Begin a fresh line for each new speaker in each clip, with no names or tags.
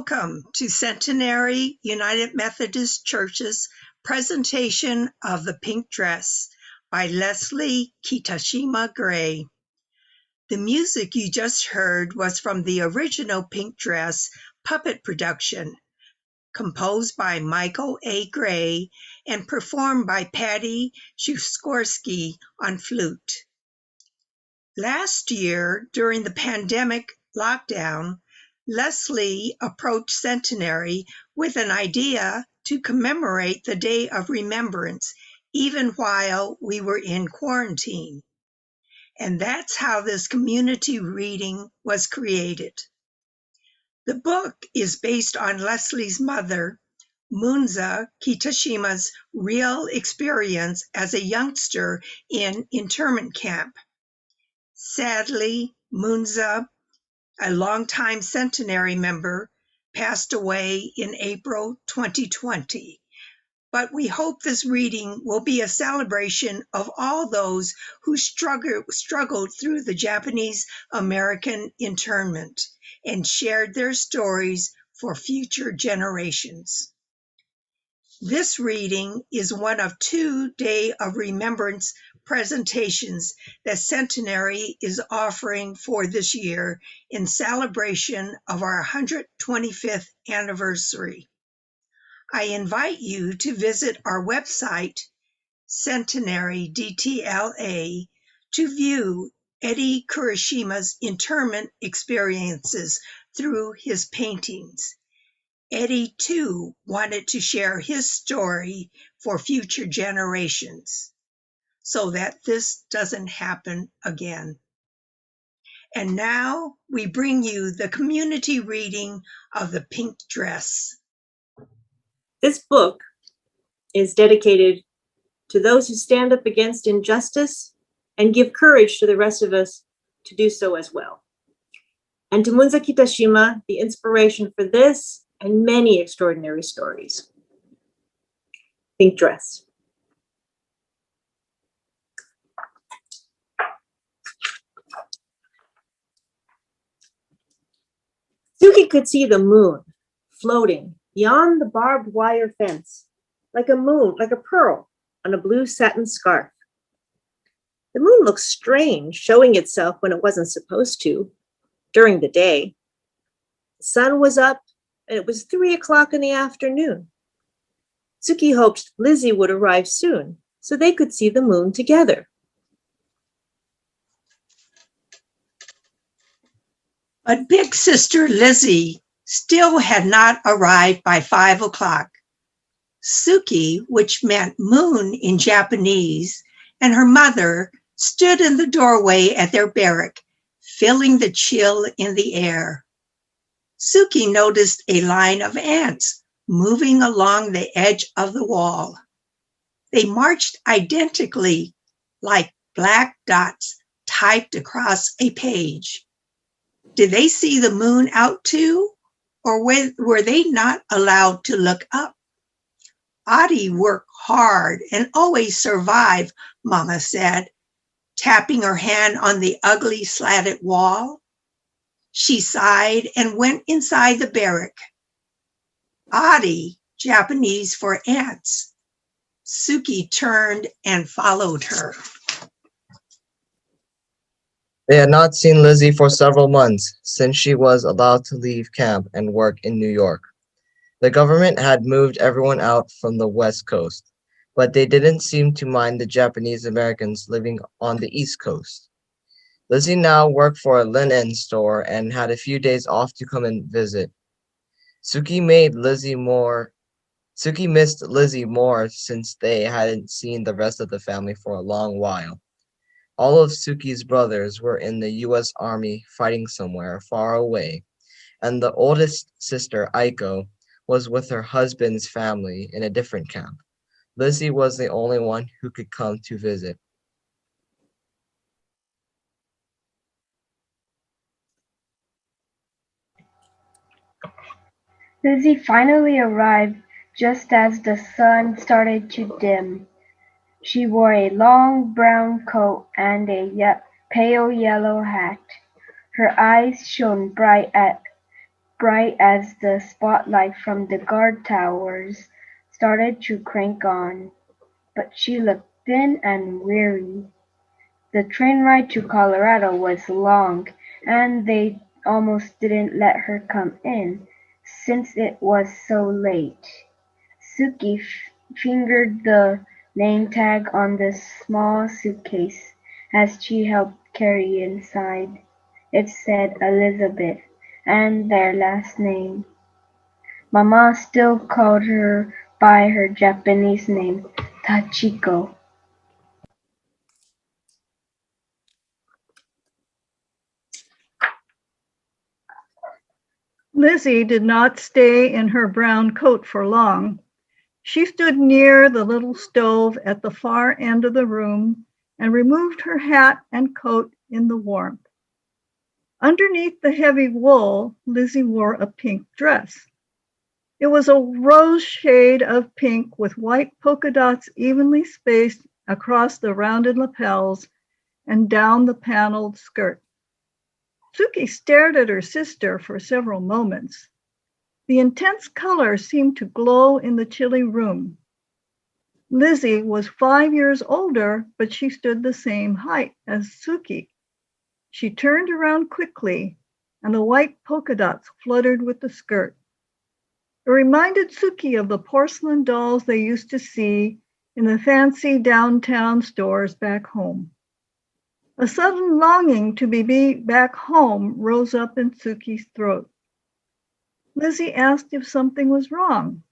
Welcome to Centenary United Methodist Church's presentation of The Pink Dress by Leslie Kitashima-Gray. The music you just heard was from the original Pink Dress puppet production, composed by Michael A. Gray and performed by Patty Szuskorsky on flute. Last year, during the pandemic lockdown, Leslie approached Centenary with an idea to commemorate the Day of Remembrance, even while we were in quarantine. And that's how this community reading was created. The book is based on Leslie's mother, Munza Kitashima's real experience as a youngster in internment camp. Sadly, Munza, a longtime Centenary member, passed away in April 2020. But we hope this reading will be a celebration of all those who struggled through the Japanese-American internment and shared their stories for future generations. This reading is one of 2 Day of Remembrance presentations that Centenary is offering for this year in celebration of our 125th anniversary. I invite you to visit our website, Centenary DTLA, to view Eddie Kurishima's internment experiences through his paintings. Eddie, too, wanted to share his story for future generations, so that this doesn't happen again. And now we bring you the community reading of The Pink Dress.
This book is dedicated to those who stand up against injustice and give courage to the rest of us to do so as well. And to Munza Kitashima, the inspiration for this and many extraordinary stories. Pink Dress. Suzuki could see the moon floating beyond the barbed wire fence, like a pearl on a blue satin scarf. The moon looked strange, showing itself when it wasn't supposed to, during the day. The sun was up, and it was 3 o'clock in the afternoon. Suzuki hoped Lizzie would arrive soon, so they could see the moon together.
But big sister Lizzie still had not arrived by 5 o'clock. Suki, which meant moon in Japanese, and her mother stood in the doorway at their barrack, feeling the chill in the air. Suki noticed a line of ants moving along the edge of the wall. They marched identically, like black dots typed across a page. Did they see the moon out too, or were they not allowed to look up? Adi worked hard and always survived, Mama said, tapping her hand on the ugly slatted wall. She sighed and went inside the barrack. Adi, Japanese for ants. Suki turned and followed her.
They had not seen Lizzie for several months, since she was allowed to leave camp and work in New York. The government had moved everyone out from the West Coast, but they didn't seem to mind the Japanese Americans living on the East Coast. Lizzie now worked for a linen store and had a few days off to come and visit. Suki missed Lizzie more since they hadn't seen the rest of the family for a long while. All of Suki's brothers were in the U.S. Army fighting somewhere far away, and the oldest sister, Aiko, was with her husband's family in a different camp. Lizzie was the only one who could come to visit.
Lizzie finally arrived just as the sun started to dim. She wore a long brown coat and a pale yellow hat. Her eyes shone bright bright as the spotlight from the guard towers, started to crank on, but she looked thin and weary. The train ride to Colorado was long, and they almost didn't let her come in, since it was so late. Suzuki fingered the name tag on the small suitcase as she helped carry inside. It said Elizabeth and their last name. Mama still called her by her Japanese name, Tachiko.
Lizzie did not stay in her brown coat for long. She stood near the little stove at the far end of the room and removed her hat and coat in the warmth. Underneath the heavy wool, Lizzie wore a pink dress. It was a rose shade of pink with white polka dots evenly spaced across the rounded lapels and down the paneled skirt. Suzuki stared at her sister for several moments. The intense color seemed to glow in the chilly room. Lizzie was 5 years older, but she stood the same height as Suzuki. She turned around quickly, and the white polka dots fluttered with the skirt. It reminded Suzuki of the porcelain dolls they used to see in the fancy downtown stores back home. A sudden longing to be back home rose up in Suzuki's throat. Lizzie asked if something was wrong.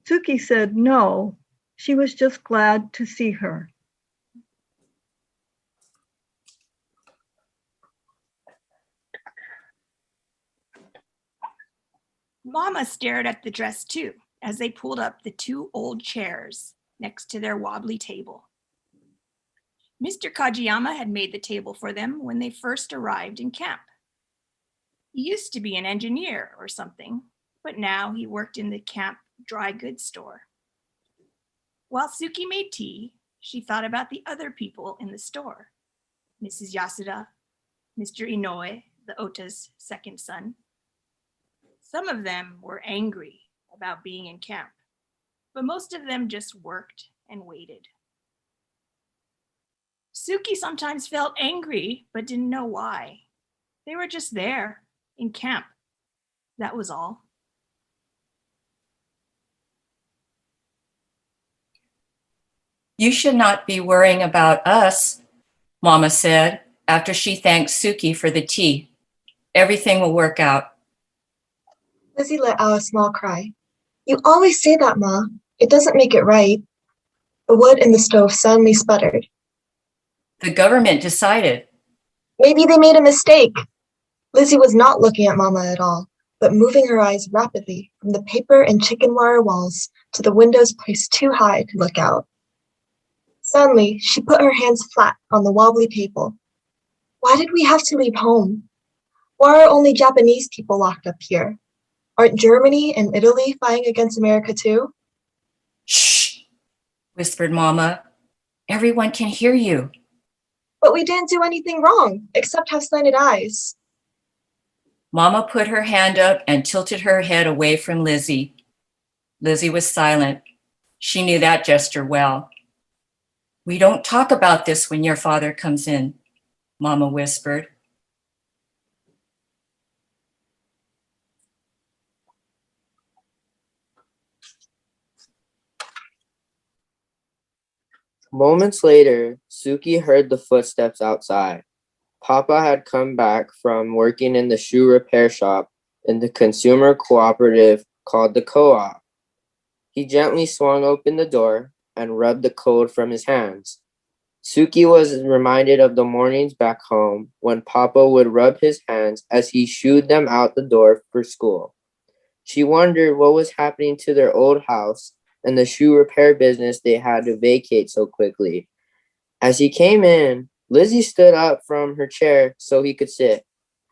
Suzuki said no, she was just glad to see her.
Mama stared at the dress too, as they pulled up the two old chairs next to their wobbly table. Mr. Kajiyama had made the table for them when they first arrived in camp. He used to be an engineer or something, but now he worked in the camp dry goods store. While Suki made tea, she thought about the other people in the store. Mrs. Yasuda, Mr. Inoue, the Ota's second son. Some of them were angry about being in camp, but most of them just worked and waited. Suki sometimes felt angry, but didn't know why. They were just there, in camp. That was all.
You should not be worrying about us, Mama said after she thanked Suki for the tea. Everything will work out.
Lizzie let out a small cry. You always say that, Ma. It doesn't make it right. The wood in the stove suddenly sputtered.
The government decided.
Maybe they made a mistake. Lizzie was not looking at Mama at all, but moving her eyes rapidly from the paper and chicken wire walls to the windows placed too high to look out. Suddenly, she put her hands flat on the wobbly table. Why did we have to leave home? Why are only Japanese people locked up here? Aren't Germany and Italy fighting against America too?
Shh, whispered Mama. Everyone can hear you.
But we didn't do anything wrong, except have slanted eyes.
Mama put her hand up and tilted her head away from Lizzie. Lizzie was silent. She knew that gesture well. We don't talk about this when your father comes in, Mama whispered.
Moments later, Suki heard the footsteps outside. Papa had come back from working in the shoe repair shop in the consumer cooperative called the Co-op. He gently swung open the door and rubbed the cold from his hands. Suki was reminded of the mornings back home when Papa would rub his hands as he shooed them out the door for school. She wondered what was happening to their old house and the shoe repair business they had to vacate so quickly. As he came in, Lizzie stood up from her chair so he could sit,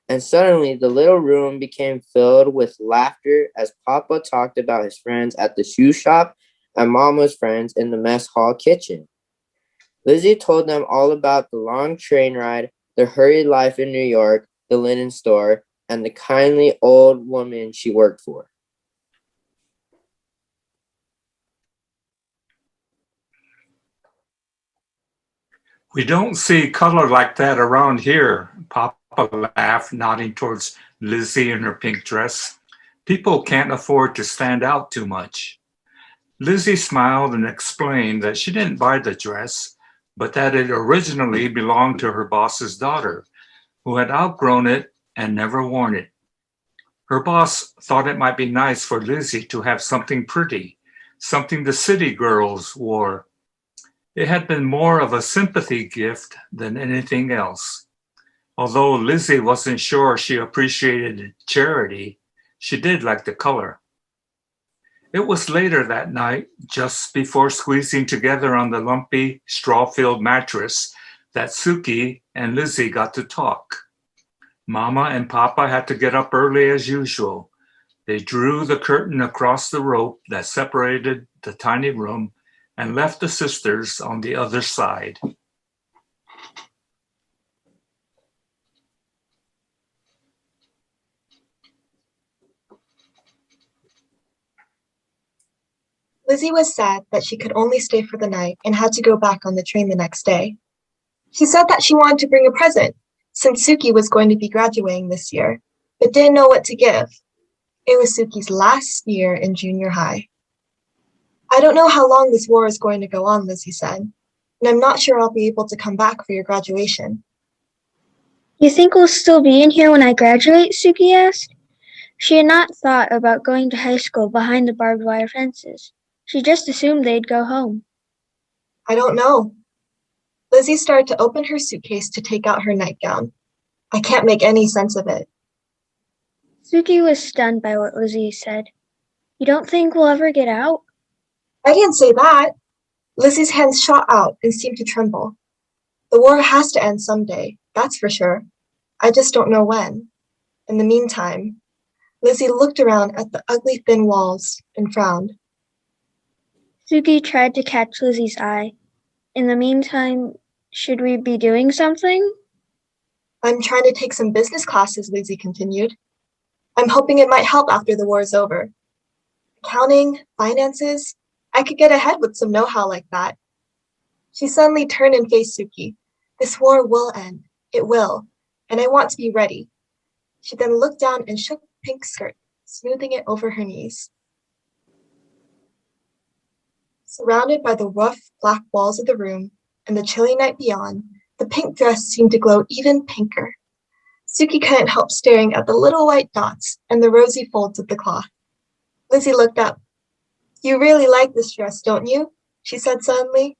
and suddenly the little room became filled with laughter as Papa talked about his friends at the shoe shop and Mama's friends in the mess hall kitchen. Lizzie told them all about the long train ride, the hurried life in New York, the linen store, and the kindly old woman she worked for.
We don't see color like that around here, Papa laughed, nodding towards Lizzie in her pink dress. People can't afford to stand out too much. Lizzie smiled and explained that she didn't buy the dress, but that it originally belonged to her boss's daughter, who had outgrown it and never worn it. Her boss thought it might be nice for Lizzie to have something pretty, something the city girls wore. It had been more of a sympathy gift than anything else. Although Lizzie wasn't sure she appreciated charity, she did like the color. It was later that night, just before squeezing together on the lumpy, straw-filled mattress, that Suki and Lizzie got to talk. Mama and Papa had to get up early as usual. They drew the curtain across the rope that separated the tiny room and left the sisters on the other side.
Lizzie was sad that she could only stay for the night and had to go back on the train the next day. She said that she wanted to bring a present, since Suki was going to be graduating this year, but didn't know what to give. It was Suki's last year in junior high. I don't know how long this war is going to go on, Lizzie said, and I'm not sure I'll be able to come back for your graduation.
You think we'll still be in here when I graduate? Suki asked. She had not thought about going to high school behind the barbed wire fences. She just assumed they'd go home.
I don't know. Lizzie started to open her suitcase to take out her nightgown. I can't make any sense of it.
Suki was stunned by what Lizzie said. You don't think we'll ever get out?
I didn't say that. Lizzie's hands shot out and seemed to tremble. The war has to end someday, that's for sure. I just don't know when. In the meantime, Lizzie looked around at the ugly thin walls and frowned.
Suki tried to catch Lizzie's eye. In the meantime, should we be doing something?
I'm trying to take some business classes, Lizzie continued. I'm hoping it might help after the war is over. Accounting, finances, I could get ahead with some know-how like that. She suddenly turned and faced Suki. This war will end. It will. And I want to be ready. She then looked down and shook the pink skirt, smoothing it over her knees. Surrounded by the rough black walls of the room and the chilly night beyond, the pink dress seemed to glow even pinker. Suki couldn't help staring at the little white dots and the rosy folds of the cloth. Lizzie looked up. You really like this dress, don't you? She said suddenly.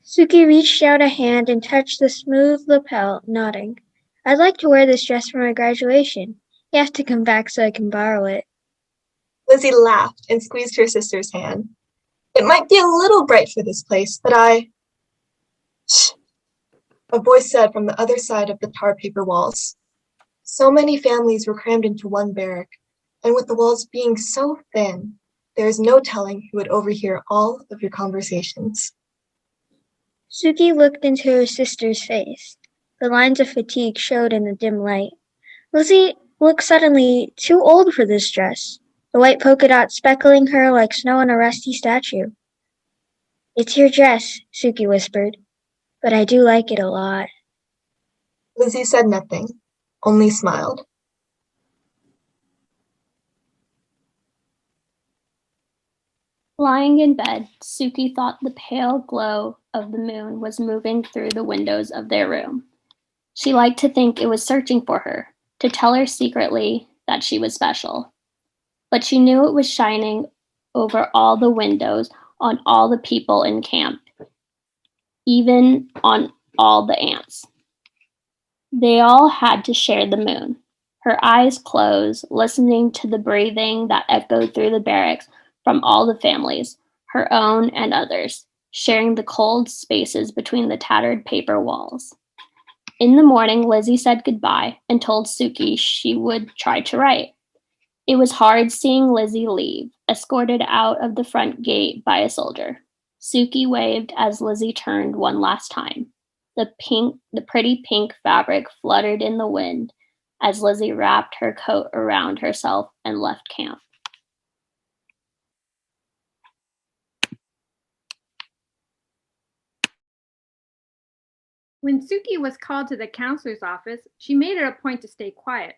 Suki reached out a hand and touched the smooth lapel, nodding. I'd like to wear this dress for my graduation. You have to come back so I can borrow it.
Lizzie laughed and squeezed her sister's hand. It might be a little bright for this place, but Shh, a voice said from the other side of the tar paper walls. So many families were crammed into one barrack, and with the walls being so thin, there is no telling who would overhear all of your conversations.
Suki looked into her sister's face. The lines of fatigue showed in the dim light. Lizzie looked suddenly too old for this dress, the white polka dot speckling her like snow on a rusty statue. It's your dress, Suki whispered, but I do like it a lot.
Lizzie said nothing, only smiled.
Lying in bed, Suki thought the pale glow of the moon was moving through the windows of their room. She liked to think it was searching for her, to tell her secretly that she was special. But she knew it was shining over all the windows on all the people in camp, even on all the ants. They all had to share the moon. Her eyes closed, listening to the breathing that echoed through the barracks from all the families, her own and others, sharing the cold spaces between the tattered paper walls. In the morning, Lizzie said goodbye and told Suki she would try to write. It was hard seeing Lizzie leave, escorted out of the front gate by a soldier. Suki waved as Lizzie turned one last time. The pretty pink fabric fluttered in the wind as Lizzie wrapped her coat around herself and left camp.
When Suki was called to the counselor's office, she made it a point to stay quiet.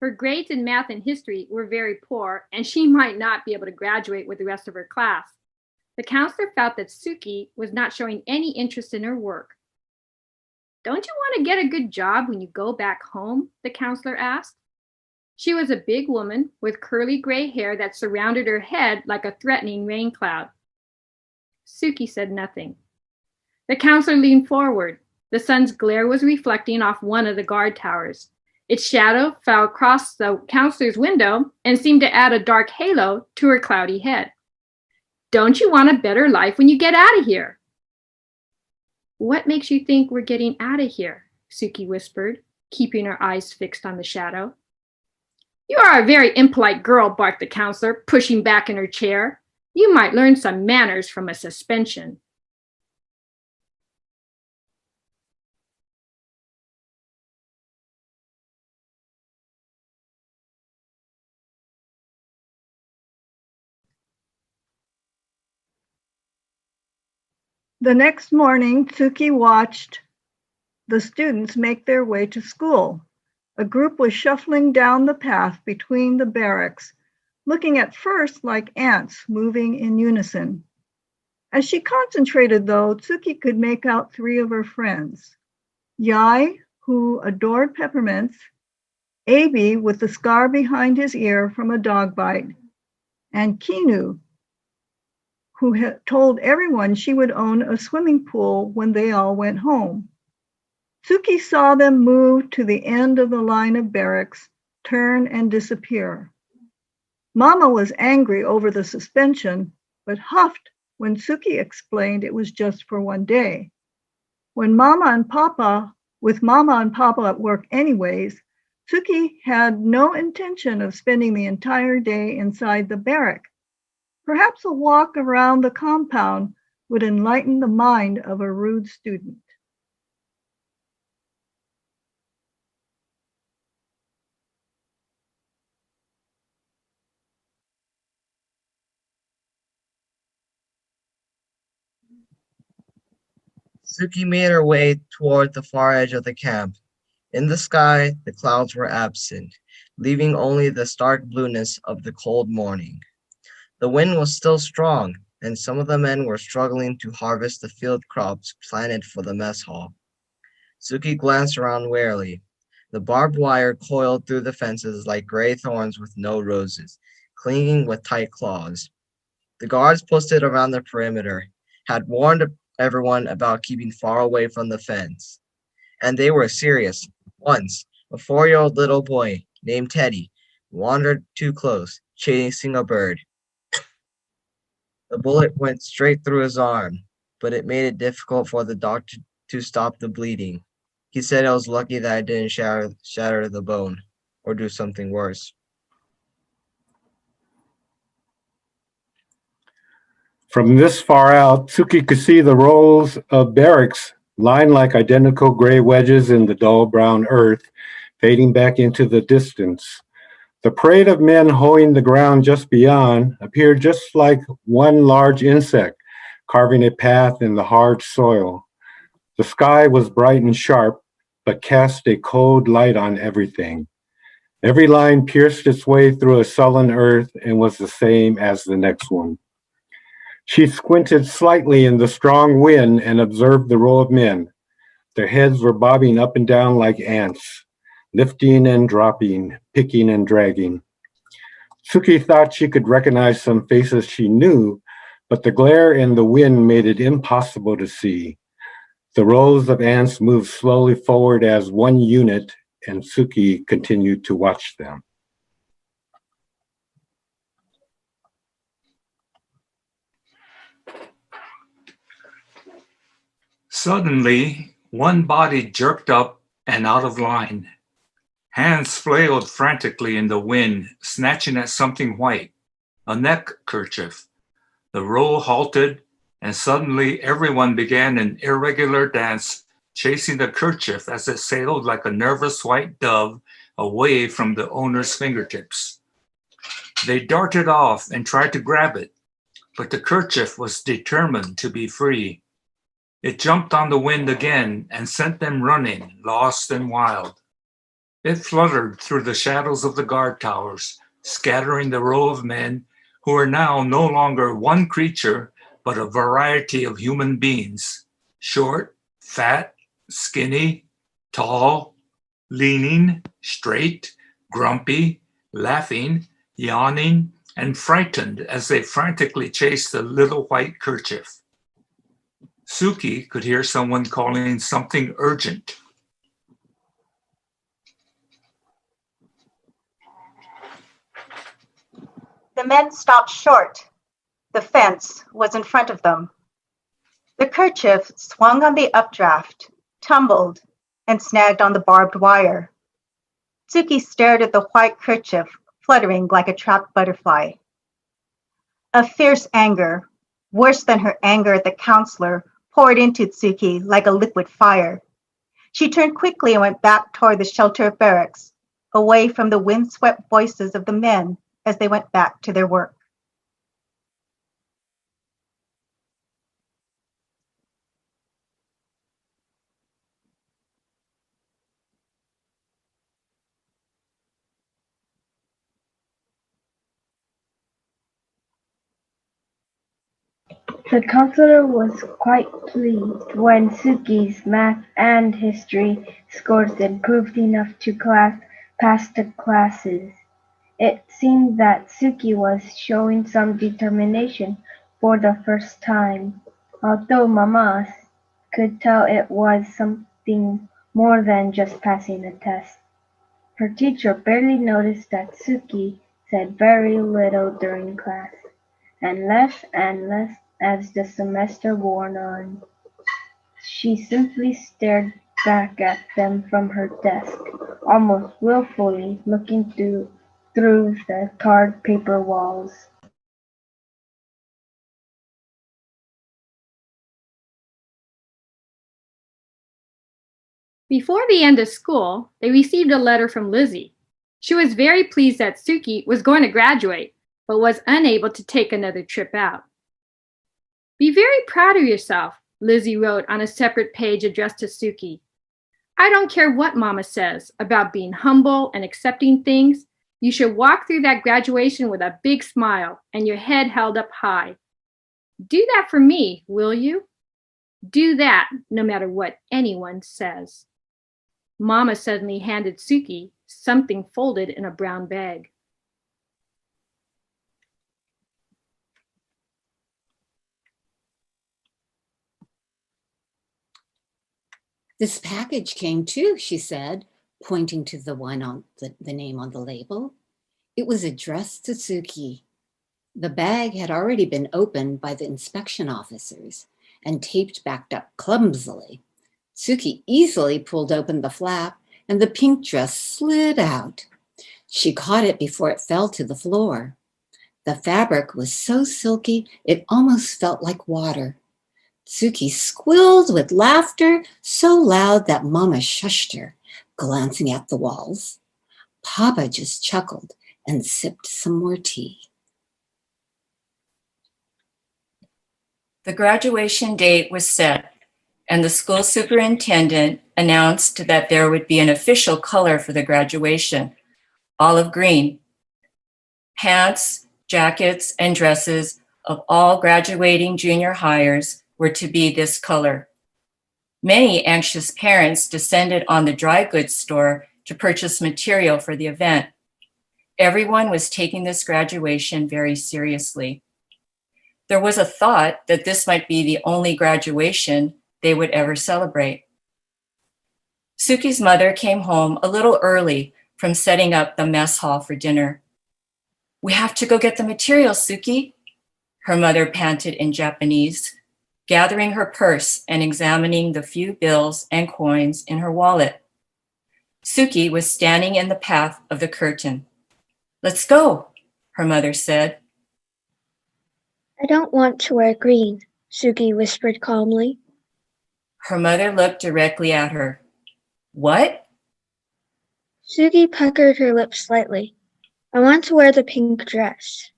Her grades in math and history were very poor, and she might not be able to graduate with the rest of her class. The counselor felt that Suki was not showing any interest in her work. "Don't you want to get a good job when you go back home?" the counselor asked. She was a big woman with curly gray hair that surrounded her head like a threatening rain cloud. Suki said nothing. The counselor leaned forward. The sun's glare was reflecting off one of the guard towers. Its shadow fell across the counselor's window and seemed to add a dark halo to her cloudy head. "Don't you want a better life when you get out of here?" "What makes you think we're getting out of here?" Suki whispered, keeping her eyes fixed on the shadow. "You are a very impolite girl," barked the counselor, pushing back in her chair. "You might learn some manners from a suspension."
The next morning, Suki watched the students make their way to school. A group was shuffling down the path between the barracks, looking at first like ants moving in unison. As she concentrated, though, Suki could make out three of her friends. Yai, who adored peppermints, Abi, with the scar behind his ear from a dog bite, and Kinu, who had told everyone she would own a swimming pool when they all went home. Suki saw them move to the end of the line of barracks, turn and disappear. Mama was angry over the suspension, but huffed when Suki explained it was just for one day. With Mama and Papa at work anyways, Suki had no intention of spending the entire day inside the barrack. Perhaps a walk around the compound would enlighten the mind of a rude student.
Suki made her way toward the far edge of the camp. In the sky, the clouds were absent, leaving only the stark blueness of the cold morning. The wind was still strong, and some of the men were struggling to harvest the field crops planted for the mess hall. Suki glanced around warily. The barbed wire coiled through the fences like gray thorns with no roses, clinging with tight claws. The guards posted around the perimeter had warned everyone about keeping far away from the fence. And they were serious. Once, a 4-year-old little boy named Teddy wandered too close, chasing a bird. The bullet went straight through his arm, but it made it difficult for the doctor to stop the bleeding. He said it was lucky that it didn't shatter the bone or do something worse.
From this far out, Suki could see the rows of barracks lined like identical gray wedges in the dull brown earth, fading back into the distance. The parade of men hoeing the ground just beyond appeared just like one large insect, carving a path in the hard soil. The sky was bright and sharp, but cast a cold light on everything. Every line pierced its way through a sullen earth and was the same as the next one. She squinted slightly in the strong wind and observed the row of men. Their heads were bobbing up and down like ants, lifting and dropping, picking and dragging. Suki thought she could recognize some faces she knew, but the glare and the wind made it impossible to see. The rows of ants moved slowly forward as one unit, and Suki continued to watch them.
Suddenly, one body jerked up and out of line. Hands flailed frantically in the wind, snatching at something white, a neck kerchief. The row halted, and suddenly everyone began an irregular dance, chasing the kerchief as it sailed like a nervous white dove away from the owner's fingertips. They darted off and tried to grab it, but the kerchief was determined to be free. It jumped on the wind again and sent them running, lost and wild. It fluttered through the shadows of the guard towers, scattering the row of men who are now no longer one creature, but a variety of human beings, short, fat, skinny, tall, leaning, straight, grumpy, laughing, yawning, and frightened as they frantically chased the little white kerchief. Suki could hear someone calling something urgent.
The men stopped short. The fence was in front of them. The kerchief swung on the updraft, tumbled, and snagged on the barbed wire. Suki stared at the white kerchief fluttering like a trapped butterfly. A fierce anger, worse than her anger at the counselor, poured into Suki like a liquid fire. She turned quickly and went back toward the shelter of barracks, away from the windswept voices of the men as they went back to their work.
The counselor was quite pleased when Suki's math and history scores improved enough to pass the classes. It seemed that Suki was showing some determination for the first time, although Mama could tell it was something more than just passing a test. Her teacher barely noticed that Suki said very little during class, and less as the semester wore on. She simply stared back at them from her desk, almost willfully looking through the tarred paper walls.
Before the end of school, they received a letter from Lizzie. She was very pleased that Suki was going to graduate, but was unable to take another trip out. Be very proud of yourself, Lizzie wrote on a separate page addressed to Suki. I don't care what Mama says about being humble and accepting things. You should walk through that graduation with a big smile and your head held up high. Do that for me, will you? Do that no matter what anyone says. Mama suddenly handed Suki something folded in a brown bag.
This package came too, she said, pointing to the one on the name on the label. It was addressed to Suki. The bag had already been opened by the inspection officers and taped back up clumsily. Suki easily pulled open the flap and the pink dress slid out. She caught it before it fell to the floor. The fabric was so silky it almost felt like water. Suki squealed with laughter so loud that Mama shushed her, glancing at the walls. Papa just chuckled and sipped some more tea.
The graduation date was set, and the school superintendent announced that there would be an official color for the graduation, olive green. Pants, jackets, and dresses of all graduating junior hires were to be this color. Many anxious parents descended on the dry goods store to purchase material for the event. Everyone was taking this graduation very seriously. There was a thought that this might be the only graduation they would ever celebrate. Suki's mother came home a little early from setting up the mess hall for dinner. "We have to go get the materials, Suki," her mother panted in Japanese, gathering her purse and examining the few bills and coins in her wallet. Suki was standing in the path of the curtain. "Let's go," her mother said.
I don't want to wear green, Suki whispered calmly.
Her mother looked directly at her. "What?"
Suzuki puckered her lips slightly. I want to wear the pink dress.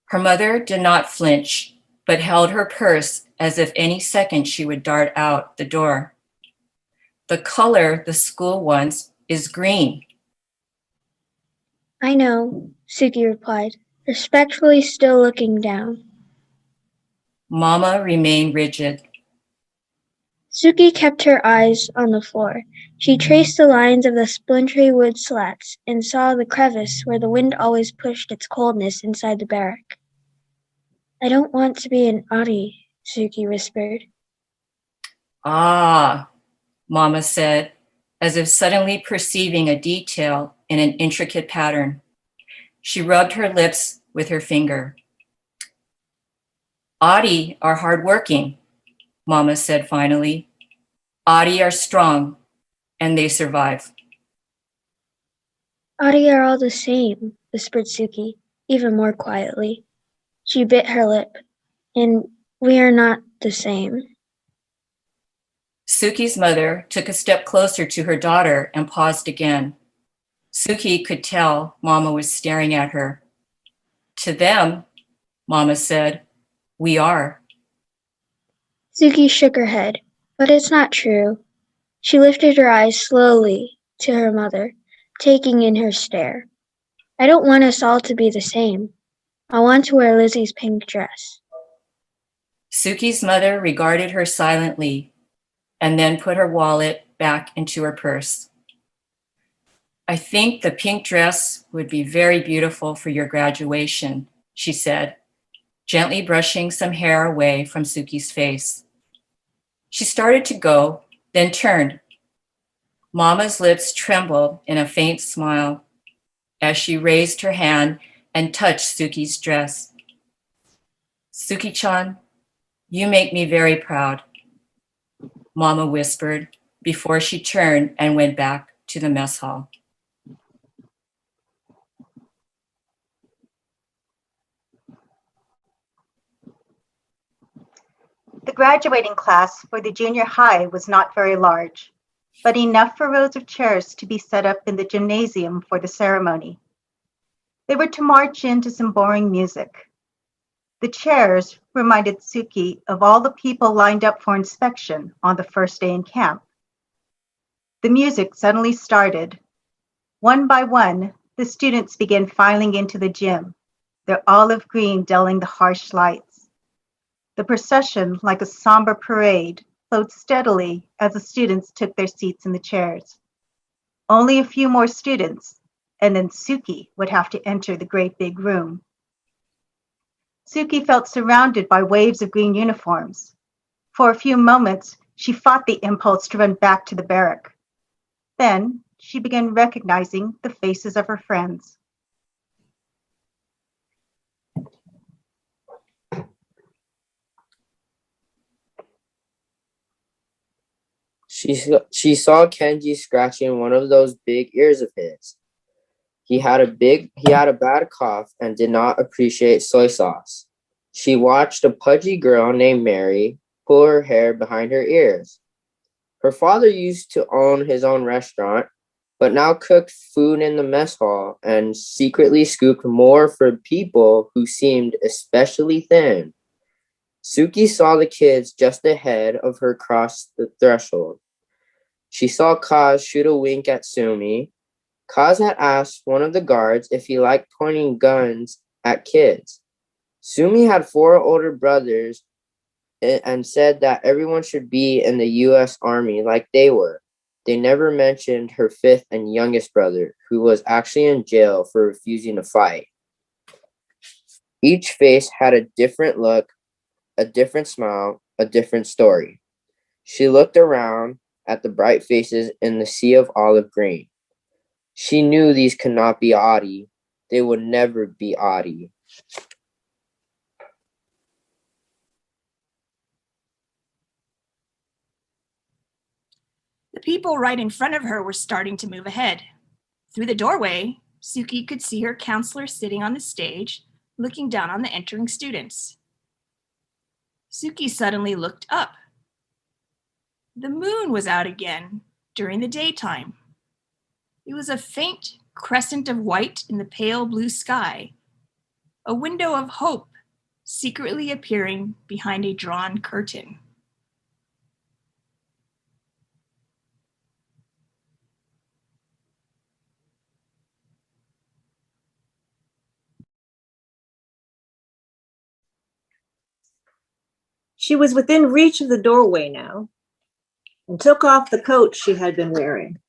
Her mother did not flinch, but held her purse as if any second she would dart out the door. The color the school wants is green.
I know, Suzuki replied, respectfully still looking down.
Mama remained rigid.
Suzuki kept her eyes on the floor. She traced the lines of the splintery wood slats and saw the crevice where the wind always pushed its coldness inside the barrack. I don't want to be an Adi, Suzuki whispered.
Ah, Mama said, as if suddenly perceiving a detail in an intricate pattern. She rubbed her lips with her finger. Adi are hardworking, Mama said finally. Adi are strong, and they survive.
Adi are all the same, whispered Suzuki, even more quietly. She bit her lip. And we are not the same.
Suki's mother took a step closer to her daughter and paused again. Suki could tell Mama was staring at her. To them, Mama said, we are.
Suki shook her head, but it's not true. She lifted her eyes slowly to her mother, taking in her stare. I don't want us all to be the same. I want to wear Lizzie's pink dress.
Suki's mother regarded her silently and then put her wallet back into her purse. I think the pink dress would be very beautiful for your graduation, she said, gently brushing some hair away from Suki's face. She started to go, then turned. Mama's lips trembled in a faint smile as she raised her hand and touched Suki's dress. Suki-chan, you make me very proud, Mama whispered before she turned and went back to the mess hall.
The graduating class for the junior high was not very large, but enough for rows of chairs to be set up in the gymnasium for the ceremony. They were to march into some boring music. The chairs reminded Suki of all the people lined up for inspection on the first day in camp. The music suddenly started. One by one, the students began filing into the gym, their olive green dulling the harsh lights. The procession, like a somber parade, flowed steadily as the students took their seats in the chairs. Only a few more students, and then Suki would have to enter the great big room. Suki felt surrounded by waves of green uniforms. For a few moments, she fought the impulse to run back to the barrack. Then she began recognizing the faces of her friends.
She saw Kenji scratching one of those big ears of his. He had a bad cough and did not appreciate soy sauce. She watched a pudgy girl named Mary pull her hair behind her ears. Her father used to own his own restaurant, but now cooked food in the mess hall and secretly scooped more for people who seemed especially thin. Suki saw the kids just ahead of her cross the threshold. She saw Kaz shoot a wink at Sumi. Kaz had asked one of the guards if he liked pointing guns at kids. Sumi had 4 older brothers and said that everyone should be in the U.S. Army like they were. They never mentioned her 5th and youngest brother, who was actually in jail for refusing to fight. Each face had a different look, a different smile, a different story. She looked around at the bright faces in the sea of olive green. She knew these could not be Adi. They would never be Adi.
The people right in front of her were starting to move ahead. Through the doorway, Suki could see her counselor sitting on the stage, looking down on the entering students. Suki suddenly looked up. The moon was out again during the daytime. It was a faint crescent of white in the pale blue sky, a window of hope secretly appearing behind a drawn curtain.
She was within reach of the doorway now and took off the coat she had been wearing.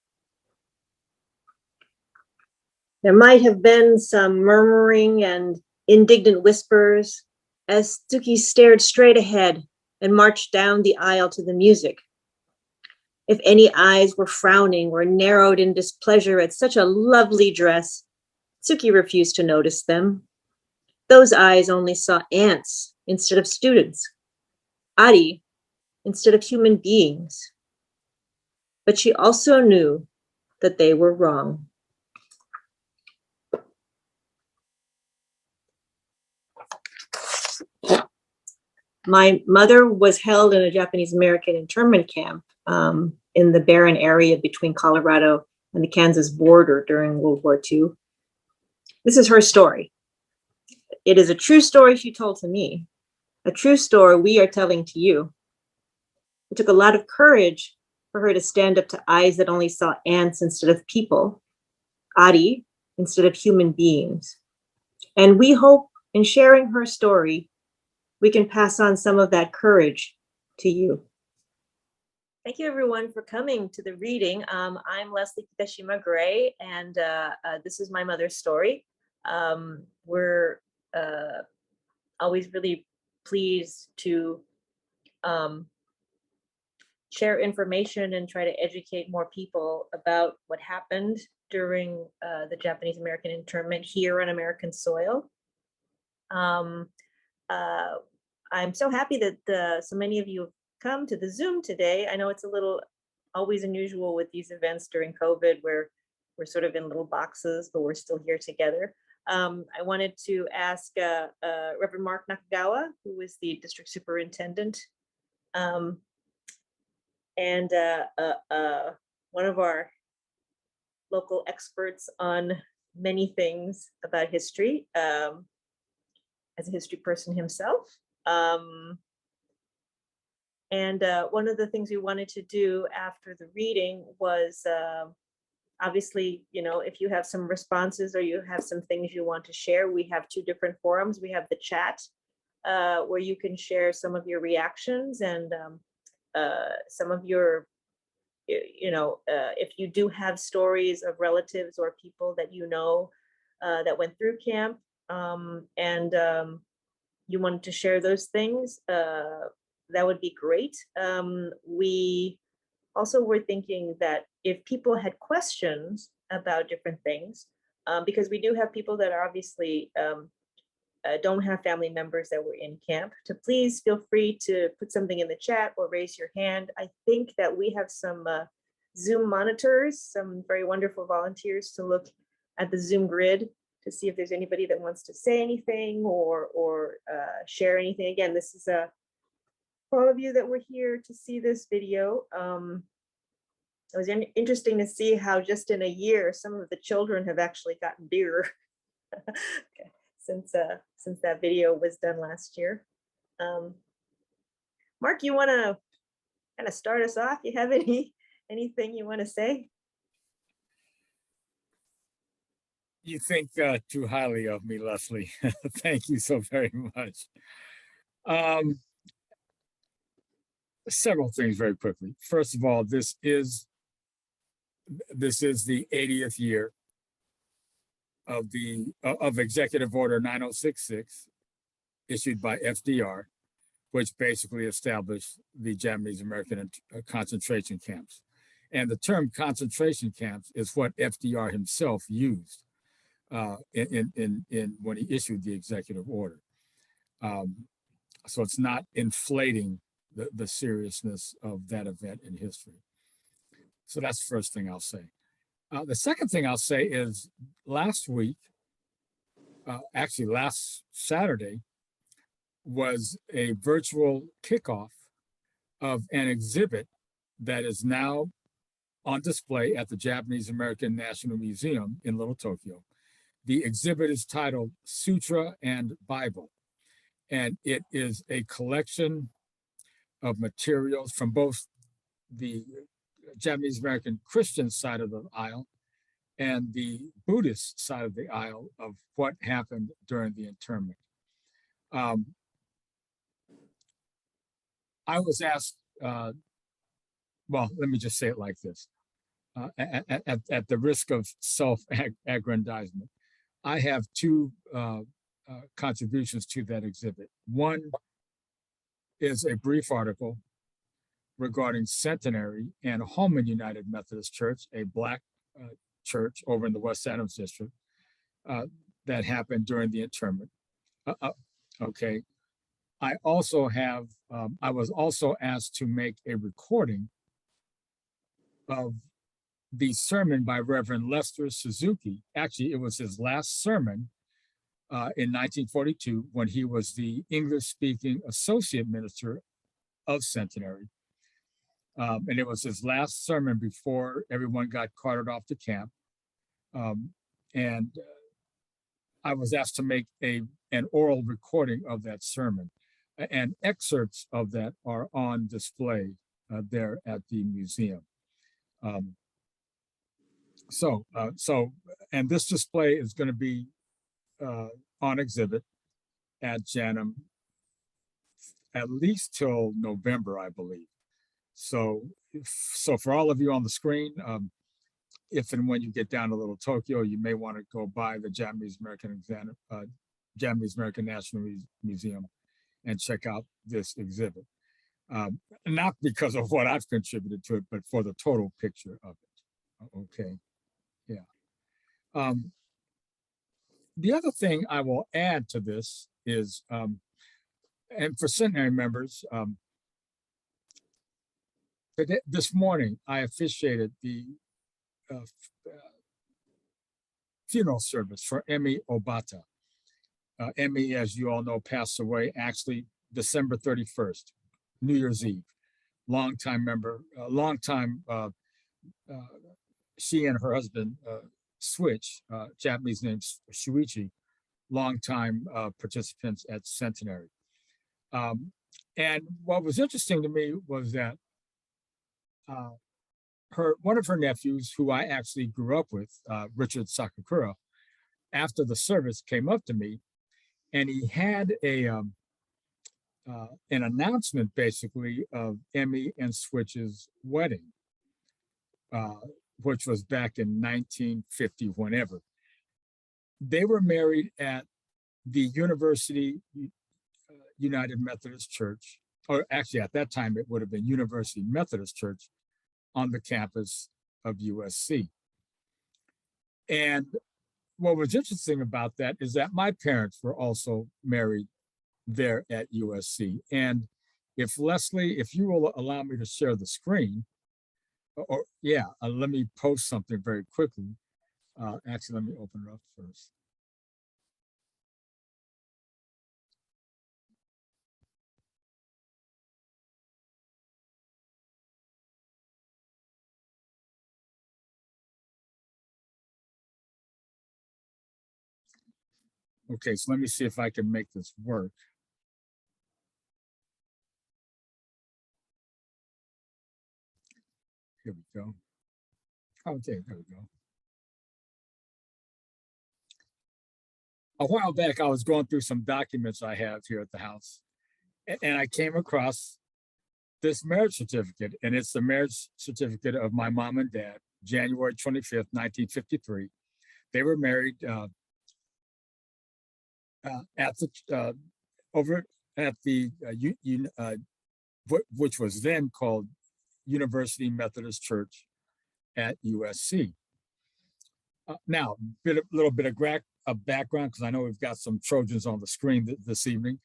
There might have been some murmuring and indignant whispers as Suzuki stared straight ahead and marched down the aisle to the music. If any eyes were frowning or narrowed in displeasure at such a lovely dress, Suzuki refused to notice them. Those eyes only saw ants instead of students, Ari instead of human beings. But she also knew that they were wrong. My mother was held in a Japanese American internment camp in the barren area between Colorado and the Kansas border during World War II. This is her story. It is a true story she told to me, a true story we are telling to you. It took a lot of courage for her to stand up to eyes that only saw ants instead of people, Ari instead of human beings. And we hope in sharing her story, we can pass on some of that courage to you. Thank you everyone for coming to the reading. I'm Leslie Kitashima-Gray, and this is my mother's story. We're always really pleased to share information and try to educate more people about what happened during the Japanese American internment here on American soil. I'm so happy that so many of you have come to the Zoom today. I know it's a little always unusual with these events during COVID where we're sort of in little boxes, but we're still here together. I wanted to ask Reverend Mark Nakagawa, who is the district superintendent, and one of our local experts on many things about history, as a history person himself. And one of the things we wanted to do after the reading was obviously, you know, if you have some responses or you have some things you want to share, we have two different forums. We have the chat where you can share some of your reactions and some of your, you know, if you do have stories of relatives or people that you know that went through camp and you wanted to share those things, that would be great. We also were thinking that if people had questions about different things, because we do have people that are obviously don't have family members that were in camp, to please feel free to put something in the chat or raise your hand. I think that we have some Zoom monitors, some very wonderful volunteers to look at the Zoom grid to see if there's anybody that wants to say anything or share anything. Again, this is for all of you that were here to see this video. It was interesting to see how just in a year, some of the children have actually gotten bigger okay, since that video was done last year. Mark, you want to kind of start us off? You have anything you want to say?
You think too highly of me, Leslie. Thank you so very much. Several things very quickly. First of all, this is the 80th year of Executive Order 9066 issued by FDR, which basically established the Japanese American concentration camps. And the term concentration camps is what FDR himself used in when he issued the executive order. So it's not inflating the seriousness of that event in history. So that's the first thing I'll say. The second thing I'll say is last week, actually last Saturday, was a virtual kickoff of an exhibit that is now on display at the Japanese American National Museum in Little Tokyo. The exhibit is titled Sutra and Bible, and it is a collection of materials from both the Japanese American Christian side of the aisle and the Buddhist side of the aisle of what happened during the internment. I was asked, well, let me just say it like this. At the risk of self-aggrandizement, I have two contributions to that exhibit. One is a brief article regarding Centenary and Holman United Methodist Church, a Black church over in the West Adams District that happened during the internment. Okay. I also have, I was also asked to make a recording of the sermon by Reverend Lester Suzuki. Actually, it was his last sermon in 1942 when he was the English-speaking associate minister of Centenary. And it was his last sermon before everyone got carted off to camp. And I was asked to make an oral recording of that sermon. And excerpts of that are on display there at the museum. And this display is going to be on exhibit at JANM at least till November, I believe. So for all of you on the screen, if and when you get down to Little Tokyo, you may want to go by the Japanese American National Museum and check out this exhibit. Not because of what I've contributed to it, but for the total picture of it. Okay, yeah. The other thing I will add to this is, and for Centenary members, this morning I officiated the funeral service for Emmy Obata. Emmy, as you all know, passed away actually December 31st, New Year's Eve. Longtime member, she and her husband Switch, Japanese name Shuichi, longtime participants at Centenary. And what was interesting to me was that one of her nephews, who I actually grew up with, Richard Sakakura, after the service came up to me, and he had an announcement basically of Emmy and Switch's wedding, which was back in 1950, whenever. They were married at the University United Methodist Church, or actually at that time, it would have been University Methodist Church on the campus of USC. And what was interesting about that is that my parents were also married there at USC. And if Leslie, if you will allow me to share the screen, or yeah, let me post something very quickly. Actually, let me open it up first. Okay, so let me see if I can make this work. Here we go. Okay, there we go. A while back, I was going through some documents I have here at the house, and I came across this marriage certificate, and it's the marriage certificate of my mom and dad, January 25th, 1953. They were married over at the which was then called University Methodist Church at USC. Now, a little bit of background, because I know we've got some Trojans on the screen this evening.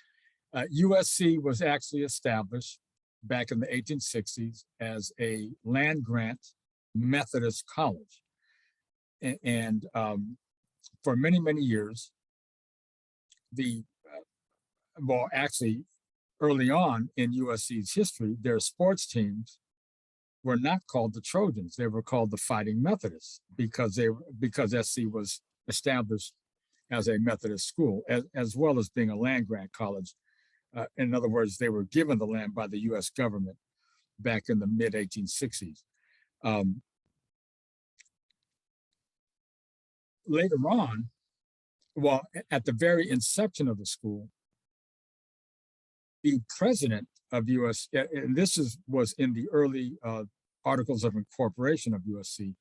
USC was actually established back in the 1860s as a land-grant Methodist college. And for many, many years, well, actually, early on in USC's history, their sports teams were not called the Trojans. They were called the Fighting Methodists because SC was established as a Methodist school, as well as being a land-grant college. In other words, they were given the land by the U.S. government back in the mid-1860s. Later on, well, at the very inception of the school, the president of US, and this was in the early Articles of Incorporation of USC,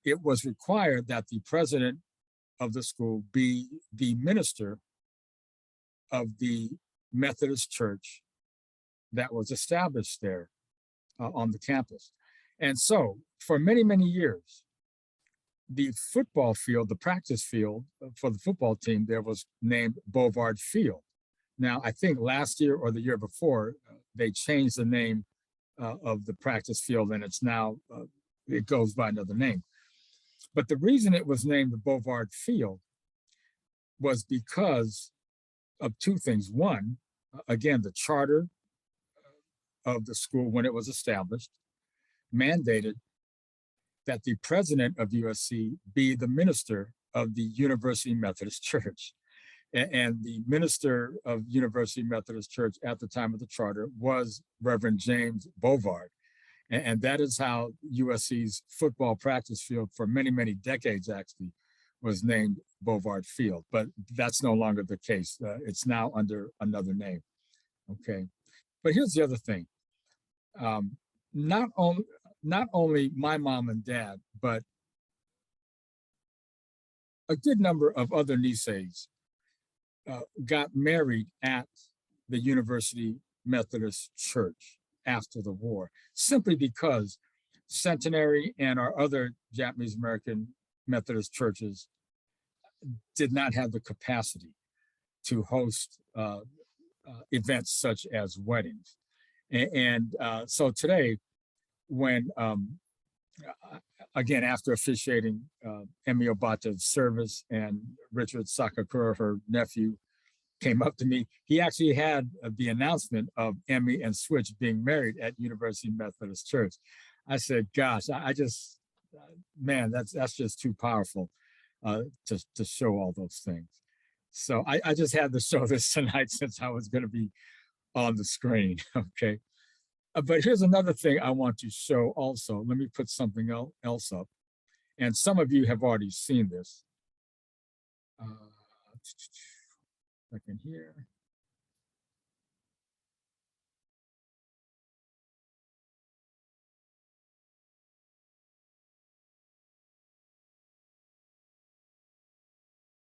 it was required that the president of the school be the minister of the Methodist church that was established there on the campus. And so for many, many years, the football field, the practice field for the football team there was named Bovard Field. Now, I think last year or the year before, they changed the name of the practice field, and it's now, it goes by another name. But the reason it was named the Bovard Field was because of two things. One, again, the charter of the school when it was established mandated that the president of USC be the minister of the University Methodist Church. And the minister of University Methodist Church at the time of the charter was Reverend James Bovard. And that is how USC's football practice field for many, many decades actually was named Bovard Field, but that's no longer the case. It's now under another name, okay? But here's the other thing. Not only my mom and dad, but a good number of other nieces got married at the University Methodist Church after the war, simply because Centenary and our other Japanese American Methodist churches did not have the capacity to host events such as weddings. And so today, when, again, after officiating Emmy Obata's service, and Richard Sakakura, her nephew, came up to me, he actually had the announcement of Emmy and Switch being married at University Methodist Church. I said, gosh, I just, man, that's just too powerful to show all those things. So I just had to show this tonight since I was going to be on the screen, okay? But here's another thing I want to show also. Let me put something else up. And some of you have already seen this. Second here.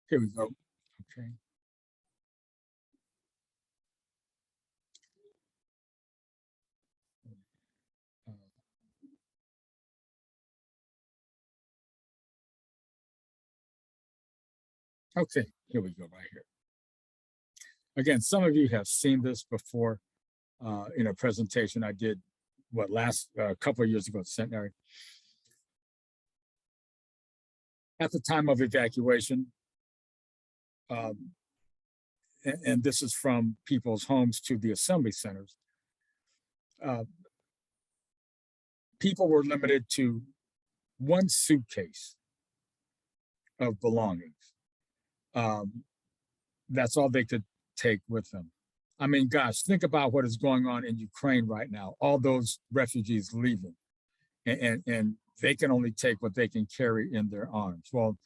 Here we go, okay. Okay, here we go right here. Again, some of you have seen this before in a presentation I did, a couple of years ago at Centenary. At the time of evacuation, and this is from people's homes to the assembly centers, people were limited to one suitcase of belongings. That's all they could take with them. I mean, gosh, think about what is going on in Ukraine right now. All those refugees leaving, and they can only take what they can carry in their arms. Well,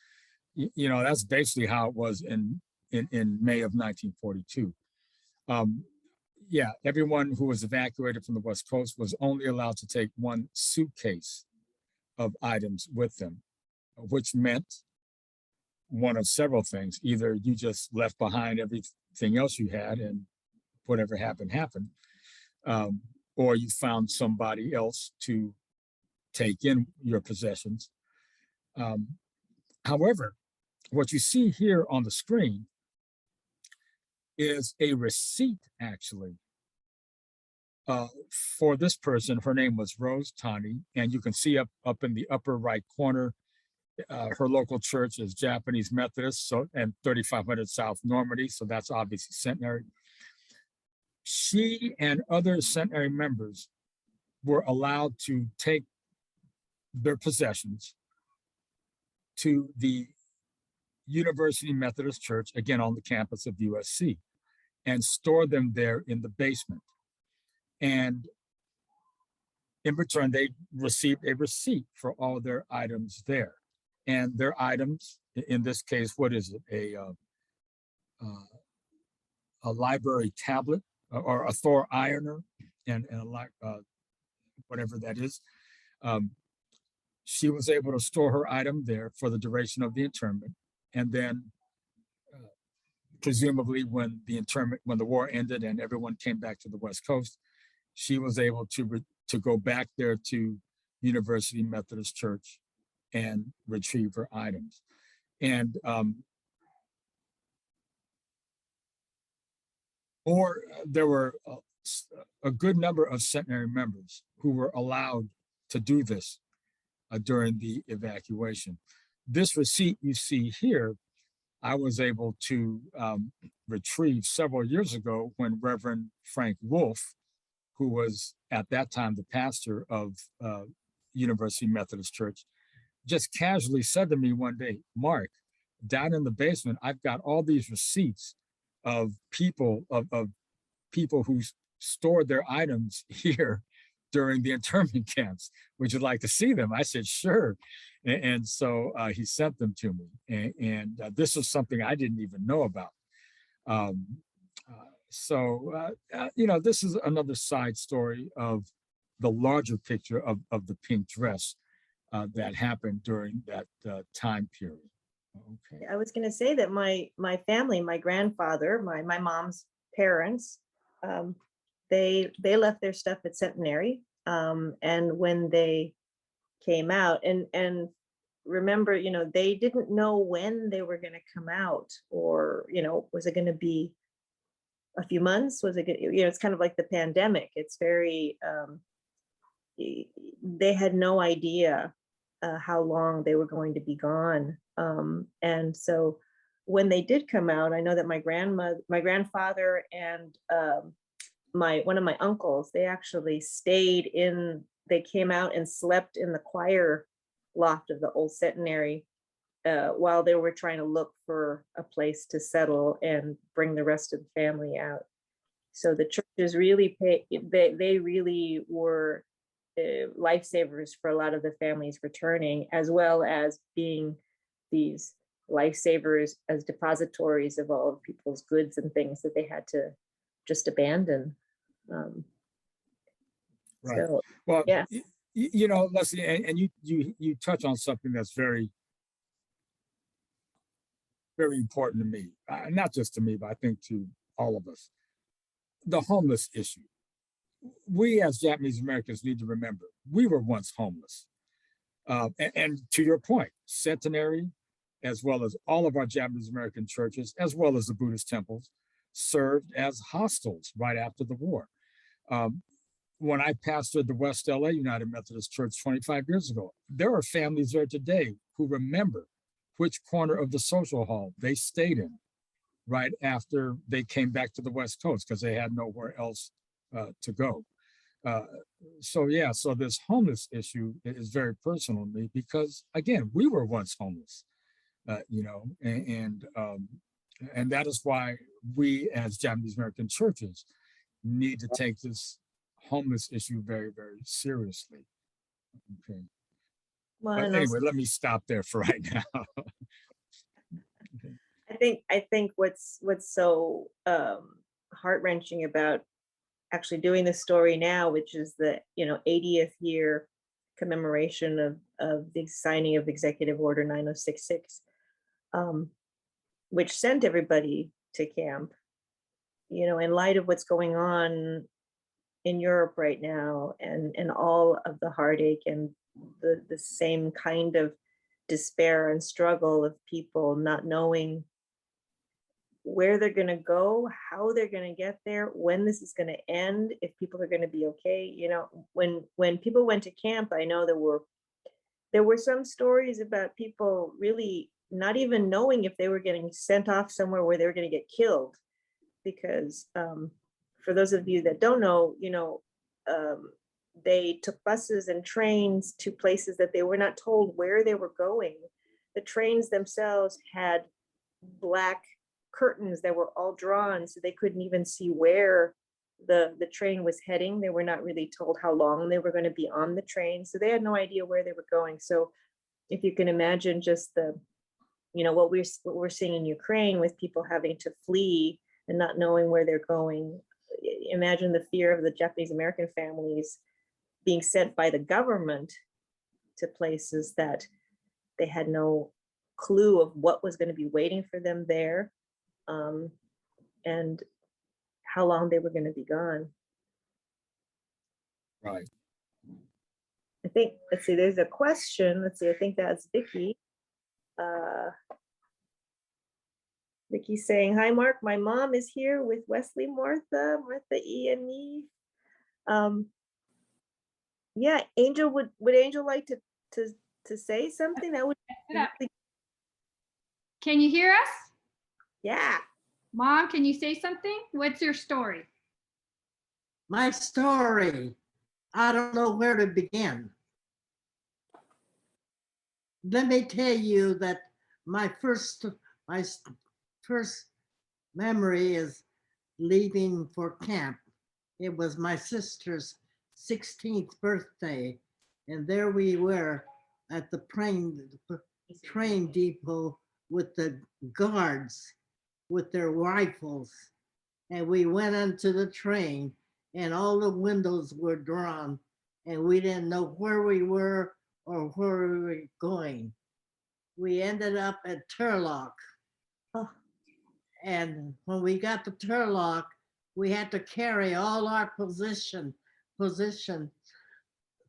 you know, that's basically how it was in May of 1942. Yeah, everyone who was evacuated from the West Coast was only allowed to take one suitcase of items with them, which meant one of several things. Either you just left behind everything else you had and whatever happened, happened, or you found somebody else to take in your possessions. However, what you see here on the screen is a receipt, actually, for this person. Her name was Rose Tani, and you can see up in the upper right corner, her local church is Japanese Methodist, so, and 3500 South Normandy, so that's obviously Centenary. She and other Centenary members were allowed to take their possessions to the University Methodist Church, again on the campus of USC, and store them there in the basement. And in return, they received a receipt for all their items there. And their items, in this case, what is it? A library tablet or a Thor ironer and whatever that is. She was able to store her item there for the duration of the internment. And then presumably when the war ended and everyone came back to the West Coast, she was able to go back there to University Methodist Church and retrieve her items. And there were a good number of Centenary members who were allowed to do this during the evacuation. This receipt you see here, I was able to retrieve several years ago when Reverend Frank Wolf, who was at that time the pastor of University Methodist Church, just casually said to me one day, "Mark, down in the basement, I've got all these receipts of people who stored their items here during the internment camps. Would you like to see them?" I said, "Sure." And so he sent them to me. And this is something I didn't even know about. This is another side story of the larger picture of the pink dress that happened during that time period. Okay.
I was going to say that my family, my grandfather, my mom's parents, they left their stuff at Centenary, and when they came out, and remember, they didn't know when they were going to come out, or was it going to be a few months? Was it, it's kind of like the pandemic. It's very, they had no idea how long they were going to be gone. And so when they did come out, I know that my grandfather and one of my uncles, they actually they came out and slept in the choir loft of the old Centenary while they were trying to look for a place to settle and bring the rest of the family out. So the churches really they really were lifesavers for a lot of the families returning, as well as being these lifesavers as depositories of all of people's goods and things that they had to just abandon.
Right.
So,
well,
yeah.
Leslie, and you touch on something that's very, very important to me, not just to me, but I think to all of us. The homeless issue. We as Japanese Americans need to remember, we were once homeless. And to your point, Centenary, as well as all of our Japanese American churches, as well as the Buddhist temples, served as hostels right after the war. When I pastored the West LA United Methodist Church 25 years ago, there are families there today who remember which corner of the social hall they stayed in right after they came back to the West Coast because they had nowhere else to go. So this homeless issue is very personal to me because, again, we were once homeless, and that is why we as Japanese American churches need to take this homeless issue very, very seriously. Okay.
Well,
but anyway, let me stop there for right now.
I think what's so heart-wrenching about actually doing this story now, which is the 80th year commemoration of the signing of Executive Order 9066, which sent everybody to camp, in light of what's going on in Europe right now, and all of the heartache and the same kind of despair and struggle of people not knowing where they're going to go, how they're going to get there, when this is going to end, if people are going to be okay. When people went to camp, I know there were some stories about people really not even knowing if they were getting sent off somewhere where they were going to get killed, because for those of you that don't know, they took buses and trains to places that they were not told where they were going. The trains themselves had black curtains that were all drawn, so they couldn't even see where the train was heading. They were not really told how long they were going to be on the train, so they had no idea where they were going. So if you can imagine just the, what we're seeing in Ukraine with people having to flee and not knowing where they're going, imagine the fear of the Japanese American families being sent by the government to places that they had no clue of what was going to be waiting for them there, and how long they were going to be gone.
Right.
I think, let's see, there's a question. Let's see, I think that's Vicky. Vicky's saying, hi, Mark. My mom is here with Wesley, Martha E. and me. Yeah, Angel, would Angel like to say something? That would be.
Can you hear us?
Yeah.
Mom, can you say something? What's your story?
My story, I don't know where to begin. Let me tell you that my first memory is leaving for camp. It was my sister's 16th birthday, and there we were at the train depot with the guards with their rifles, and we went into the train, and all the windows were drawn, and we didn't know where we were or where we were going. We ended up at Turlock. And when we got to Turlock, we had to carry all our position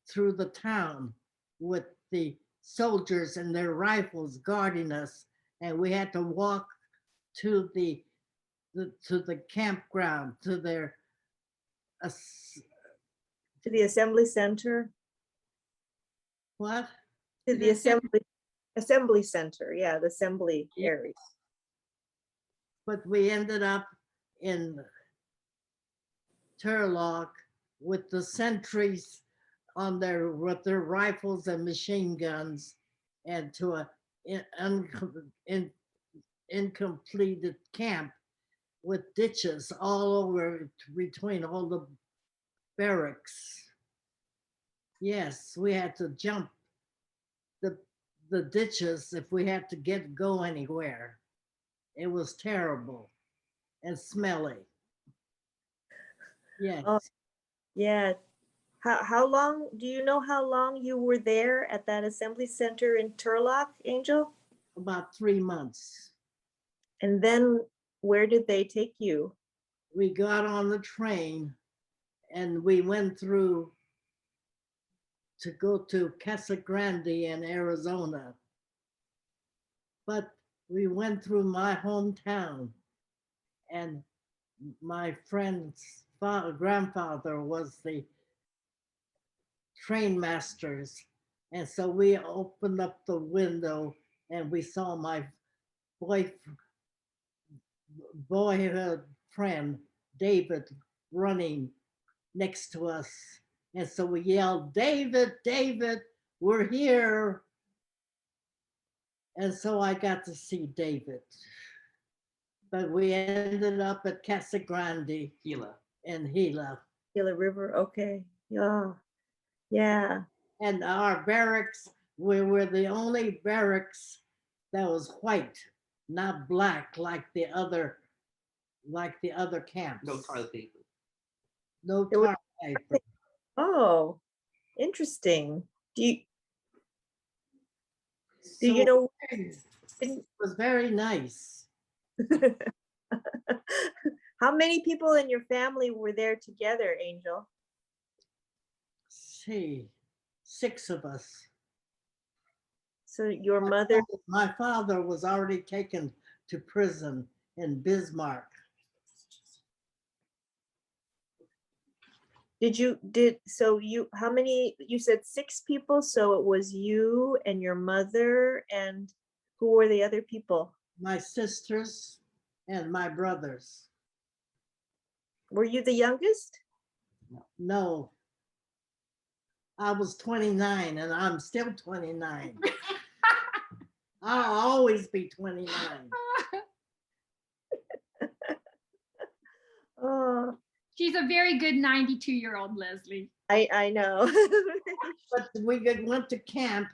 through the town with the soldiers and their rifles guarding us. And we had to walk to the campground, to the
assembly center.
What?
To the assembly center, yeah, the assembly area.
But we ended up in Turlock with the sentries on with their rifles and machine guns, and to an incompleted camp with ditches all over between all the barracks. Yes, we had to jump the ditches if we had to go anywhere. It was terrible and smelly. Yes.
Oh, yeah. How long, do you know how long you were there at that assembly center in Turlock, Angel?
About 3 months.
And then where did they take you?
We got on the train and we went through to go to Casa Grande in Arizona. But we went through my hometown, and my friend's grandfather was the train masters. And so we opened up the window and we saw my boyhood friend, David, running next to us. And so we yelled, David, David, we're here. And so I got to see David. But we ended up at Casa Grande.
Gila.
In Gila.
Gila River, okay. Yeah. Yeah.
And our barracks, we were the only barracks that was white, not black like the other camps.
No toilet paper.
No toilet paper.
Oh, interesting. Do you know?
It was very nice.
How many people in your family were there together, Angel?
See, 6 of us.
So your mother?
My father was already taken to prison in Bismarck.
How many, you said 6 people, so it was you and your mother, and who were the other people?
My sisters and my brothers.
Were you the youngest?
No. I was 29 and I'm still 29. I'll always be 29.
Oh,
She's a very good 92-year-old, Leslie.
I know.
But we went to camp,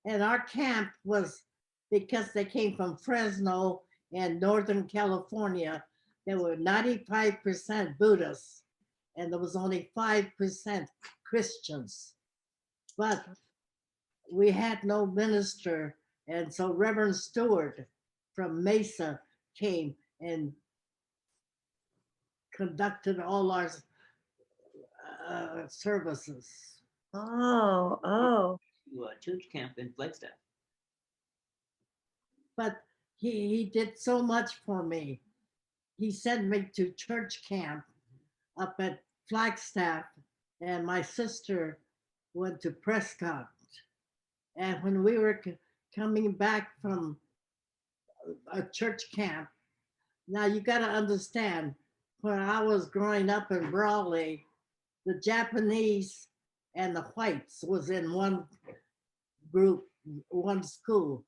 and our camp was, because they came from Fresno and Northern California, there were 95% Buddhists, and there was only 5% Christians. But we had no minister, and so Reverend Stewart from Mesa came and conducted all our services.
Oh.
Church camp in Flagstaff.
But he did so much for me. He sent me to church camp up at Flagstaff, and my sister went to Prescott. And when we were coming back from a church camp, now you got to understand, when I was growing up in Brawley, the Japanese and the whites was in one group, one school,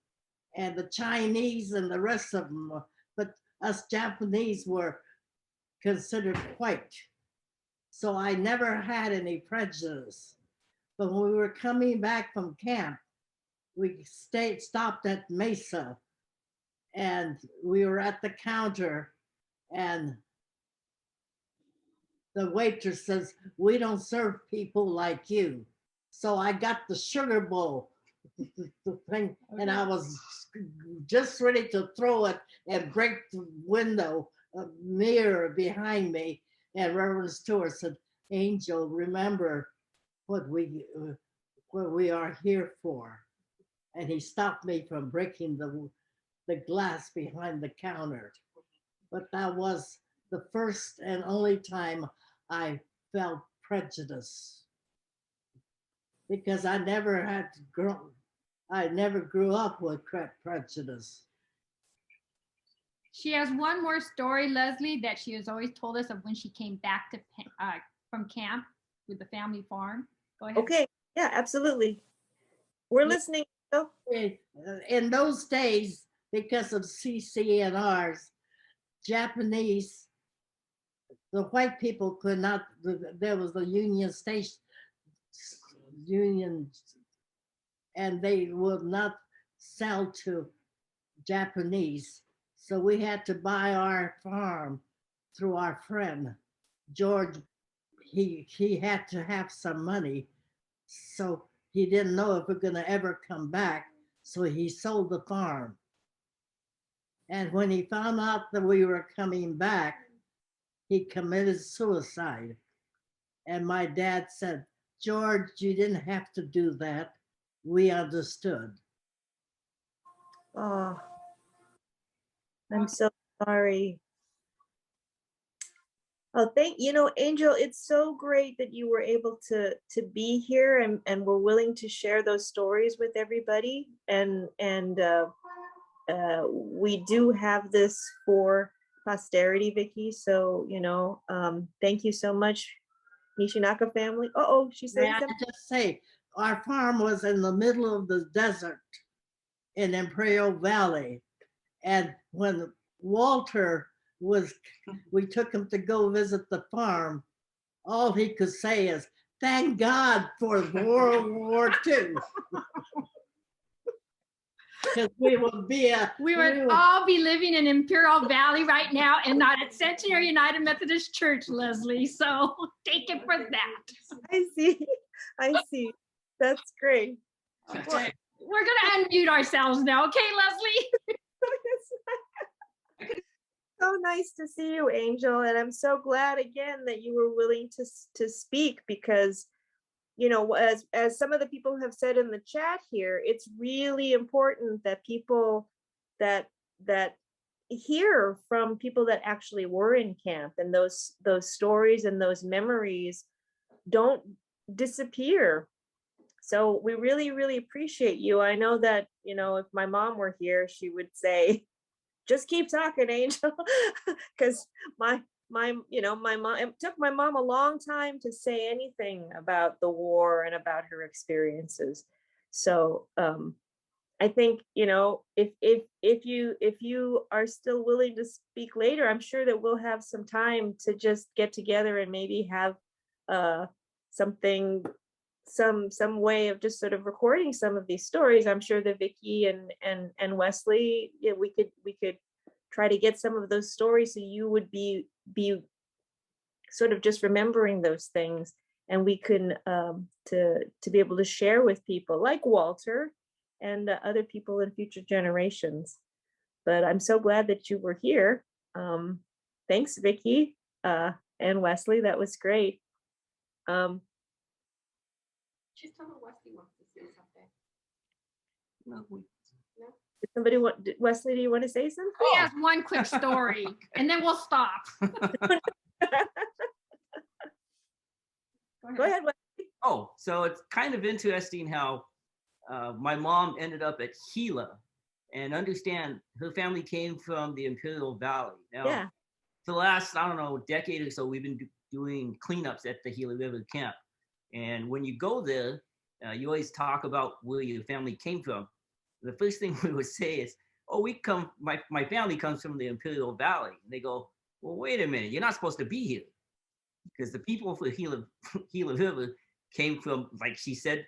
and the Chinese and the rest of them, but us Japanese were considered white. So I never had any prejudice. But when we were coming back from camp, we stopped at Mesa, and we were at the counter, and the waitress says, "We don't serve people like you." So I got the sugar bowl, the thing, and I was just ready to throw it and break the window, mirror behind me. And Reverend Stewart said, "Angel, remember what we are here for." And he stopped me from breaking the glass behind the counter. But that was the first and only time I felt prejudice, because I never grew up with prejudice.
She has one more story, Leslie, that she has always told us of when she came back to from camp with the family farm. Go ahead.
Okay, yeah, absolutely. We're listening.
In those days, because of CCNRs, Japanese, the white people could not, there was the Union Station, and they would not sell to Japanese. So we had to buy our farm through our friend, George. He had to have some money. So he didn't know if we're going to ever come back. So he sold the farm. And when he found out that we were coming back, he committed suicide. And my dad said, "George, you didn't have to do that. We understood."
Oh, I'm so sorry. Oh, Angel, it's so great that you were able to be here and were willing to share those stories with everybody. And we do have this for posterity, Vicky. So, thank you so much, Nishinaka family. She's saying
May I
something.
just say, our farm was in the middle of the desert in Imperial Valley. And when Walter we took him to go visit the farm, all he could say is, "Thank God for World War II." Because we would
all be living in Imperial Valley right now and not at Centenary United Methodist Church, Leslie. So take it for that.
I see. That's great.
We're going to unmute ourselves now. Okay, Leslie?
So nice to see you, Angel. And I'm so glad again that you were willing to speak, because, as some of the people have said in the chat here, it's really important that people that hear from people that actually were in camp, and those stories and those memories don't disappear. So we really, really appreciate you. I know that, if my mom were here, she would say, "Just keep talking, Angel," because my my mom, it took my mom a long time to say anything about the war and about her experiences. So I think, if you are still willing to speak later, I'm sure that we'll have some time to just get together and maybe have something, some way of just sort of recording some of these stories. I'm sure that Vicky and Wesley, yeah, we could try to get some of those stories so you would be sort of just remembering those things, and we can to be able to share with people like Walter and other people in future generations. But I'm so glad that you were here. Thanks, Vicky and Wesley. That was great.
She's telling Wesley wants to say something.
No. Did somebody want, Wesley, do you want to say something?
He has one quick story, and then we'll stop.
Go ahead, Wesley.
Oh, so it's kind of interesting how my mom ended up at Gila, and understand her family came from the Imperial Valley. Now,
Yeah.
for the last, I don't know, decade or so, we've been doing cleanups at the Gila River camp. And when you go there, you always talk about where your family came from. The first thing we would say is, oh, my family comes from the Imperial Valley. And they go, well, wait a minute, you're not supposed to be here. Because the people for Gila River came from, like she said,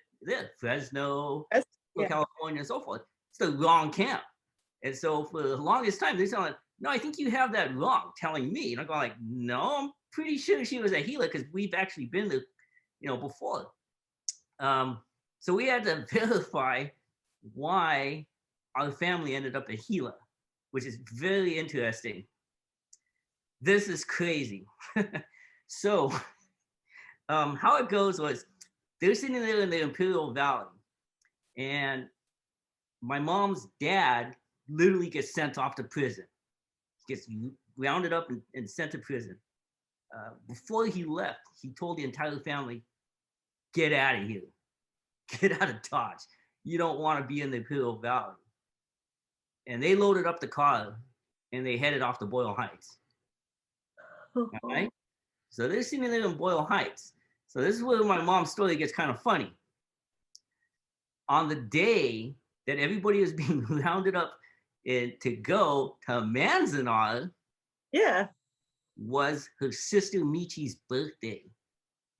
Fresno,
yeah.
California, and so forth. It's the wrong camp. And so for the longest time, they're telling, no, I think you have that wrong, telling me. And I'm going like, no, I'm pretty sure she was at Gila because we've actually been there, before. So we had to verify why our family ended up at Gila, which is very interesting. This is crazy. So how it goes was, they're sitting there in the Imperial Valley, and my mom's dad literally gets sent off to prison. He gets rounded up and sent to prison. Before he left, he told the entire family, get out of here. Get out of Dodge. You don't want to be in the Imperial Valley. And they loaded up the car, and they headed off to Boyle Heights. All right? So they're sitting there in Boyle Heights. So this is where my mom's story gets kind of funny. On the day that everybody was being rounded up to go to Manzanar,
yeah, was
her sister Michi's birthday.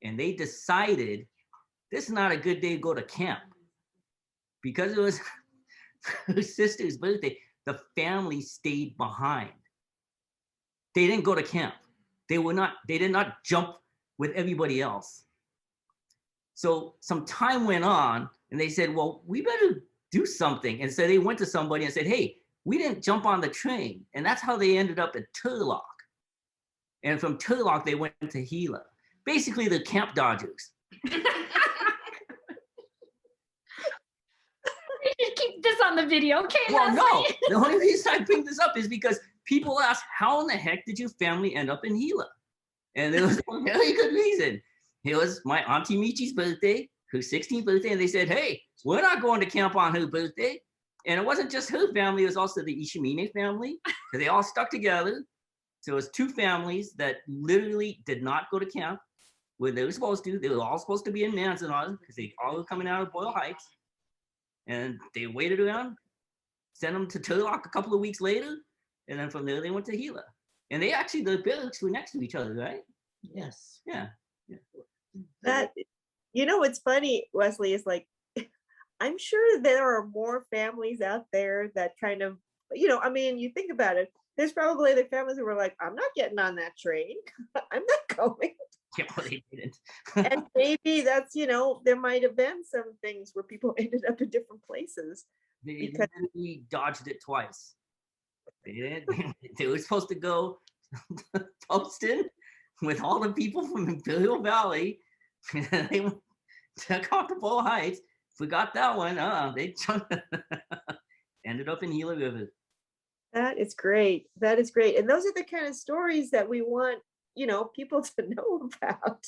And they decided this is not a good day to go to camp. Because it was her sister's birthday, the family stayed behind. They didn't go to camp. They did not jump with everybody else. So some time went on, and they said, well, we better do something. And so they went to somebody and said, hey, we didn't jump on the train. And that's how they ended up at Turlock. And from Turlock, they went to Gila. Basically, the camp dodgers.
Keep this on the video, okay?
Well,
Leslie?
no. The only reason I bring this up is because people ask, how in the heck did your family end up in Gila? And there was a very good reason. It was my Auntie Michi's birthday, her 16th birthday, and they said, hey, we're not going to camp on her birthday. And it wasn't just her family, it was also the Ishimine family, because they all stuck together. So it was two families that literally did not go to camp when they were supposed to. They were all supposed to be in Manzanar, because they all were coming out of Boyle Heights. And they waited around, sent them to Turlock a couple of weeks later, and then from there they went to Gila. And they actually, the barracks were next to each other, right?
Yes.
Yeah.
That, what's funny, Wesley, is like, I'm sure there are more families out there that kind of, you think about it, there's probably the families who were like, I'm not getting on that train. I'm not going.
Yeah, they didn't.
And maybe that's, there might have been some things where people ended up in different places.
They dodged it twice. They were supposed to go to Poston with all the people from Imperial Valley. And they took off to Boyle Heights. Forgot that one. They ended up in Gila River.
That is great. That is great. And those are the kind of stories that we want, people to know about.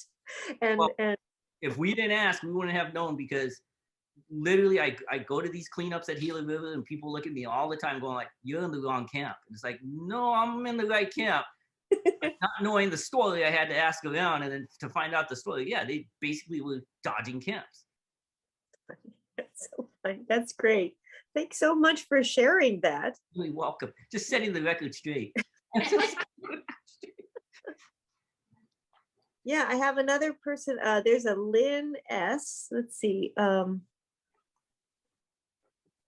And
if we didn't ask, we wouldn't have known, because literally I go to these cleanups at Gila River and people look at me all the time going like, you're in the wrong camp. And it's like, no, I'm in the right camp. Not knowing the story, I had to ask around, and then to find out the story, yeah, they basically were dodging camps.
That's so funny. That's great. Thanks so much for sharing that.
You're welcome. Just setting the record straight.
Yeah, I have another person. There's a Lynn S. Let's see.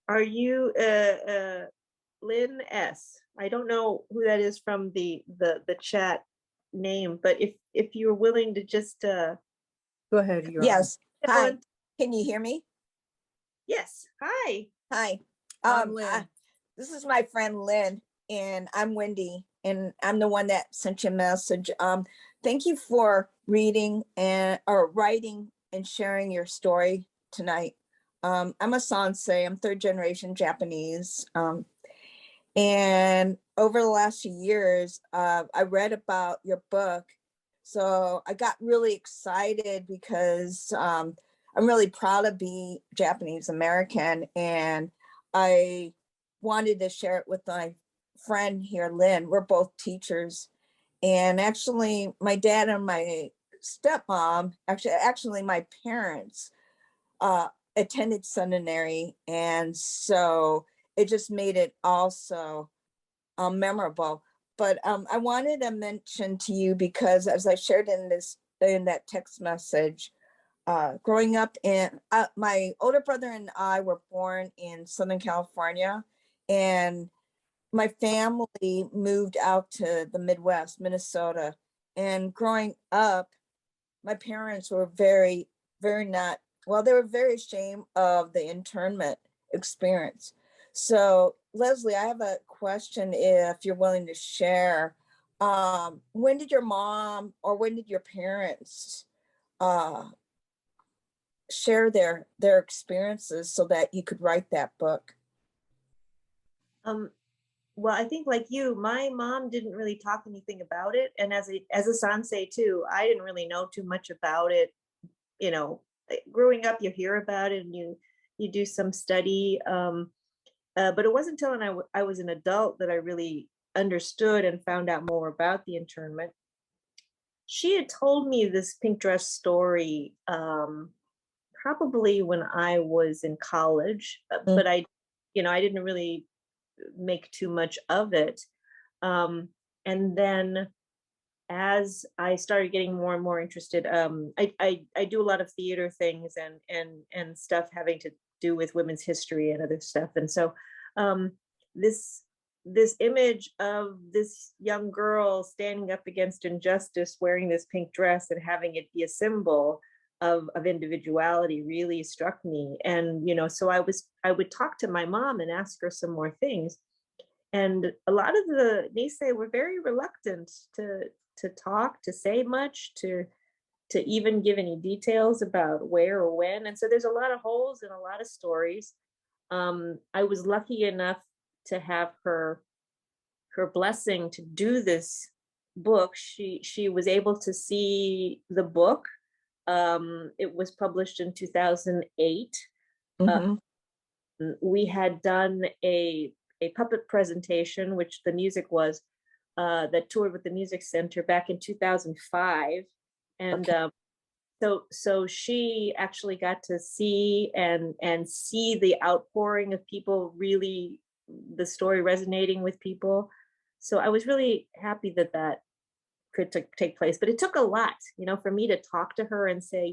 Are you Lynn S? I don't know who that is from the chat name, but if you're willing to just go ahead.
Yes. Hi. Can you hear me?
Yes. Hi.
Hi.
I'm Lynn.
This is my friend Lynn, and I'm Wendy, and I'm the one that sent you a message. Thank you for reading or writing and sharing your story tonight. I'm a Sansei. I'm third generation Japanese. And over the last few years, I read about your book. So I got really excited because I'm really proud to be Japanese American. And I wanted to share it with my friend here, Lynn. We're both teachers. And actually, my dad and my stepmom, actually my parents, attended Centenary, and so it just made it also memorable. But I wanted to mention to you, because as I shared in that text message, growing up in my older brother and I were born in Southern California, and my family moved out to the Midwest, Minnesota. And growing up, my parents were very, very they were very ashamed of the internment experience. So, Leslie, I have a question if you're willing to share. When did your mom or when did your parents share their experiences so that you could write that book?
Well, I think like you, my mom didn't really talk anything about it. And as a Sansei too, I didn't really know too much about it. You know, growing up, you hear about it and you do some study. But it wasn't until I was an adult that I really understood and found out more about the internment. She had told me this pink dress story probably when I was in college, but I didn't really make too much of it. And then as I started getting more and more interested, I do a lot of theater things and stuff having to do with women's history and other stuff. And so this image of this young girl standing up against injustice, wearing this pink dress and having it be a symbol of individuality really struck me. And, so I would talk to my mom and ask her some more things. And a lot of the Nisei were very reluctant to talk, to say much, to even give any details about where or when. And so there's a lot of holes in a lot of stories. I was lucky enough to have her blessing to do this book. She was able to see the book. It was published in 2008. We had done a puppet presentation, which the music was, that toured with the Music Center back in 2005. And so she actually got to see and see the outpouring of people, really the story resonating with people. So I was really happy that could take place, but it took a lot, for me to talk to her and say,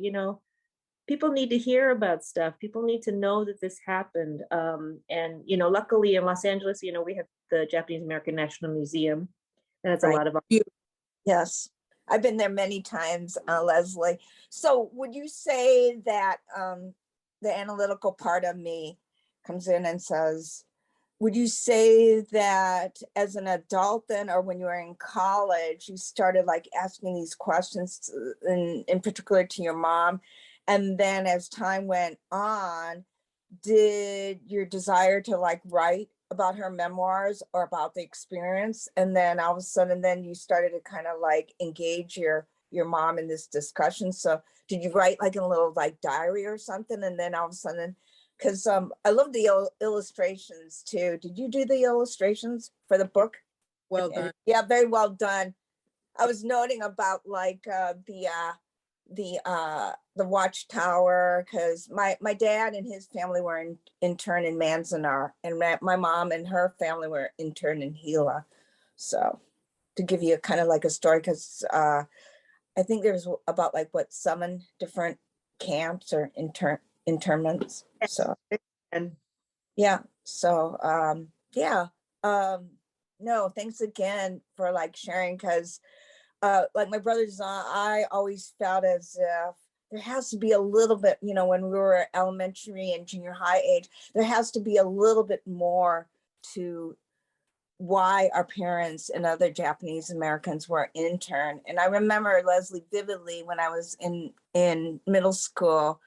people need to hear about stuff. People need to know that this happened. And, luckily in Los Angeles, we have the Japanese American National Museum. And it's a lot of
Yes. I've been there many times, Leslie. So would you say that the analytical part of me comes in and says, would you say that as an adult then, or when you were in college, you started like asking these questions in particular to your mom? And then as time went on, did your desire to like write about her memoirs or about the experience, and then all of a sudden then you started to kind of like engage your mom in this discussion? So did you write like in a little like diary or something, and then all of a sudden, because I love the illustrations too. Did you do the illustrations for the book?
Well done.
Yeah, very well done. I was noting about like the watchtower, because my dad and his family were interned in Manzanar, and my mom and her family were interned in Gila. So to give you a kind of like a story, because I think there's about like what 7 different camps or internments. So
And
yeah, so yeah, no, thanks again for like sharing, because like my brothers and I always felt as if there has to be a little bit, you know, when we were elementary and junior high age, there has to be a little bit more to why our parents and other Japanese Americans were interned. And I remember, Leslie, vividly when I was in middle school,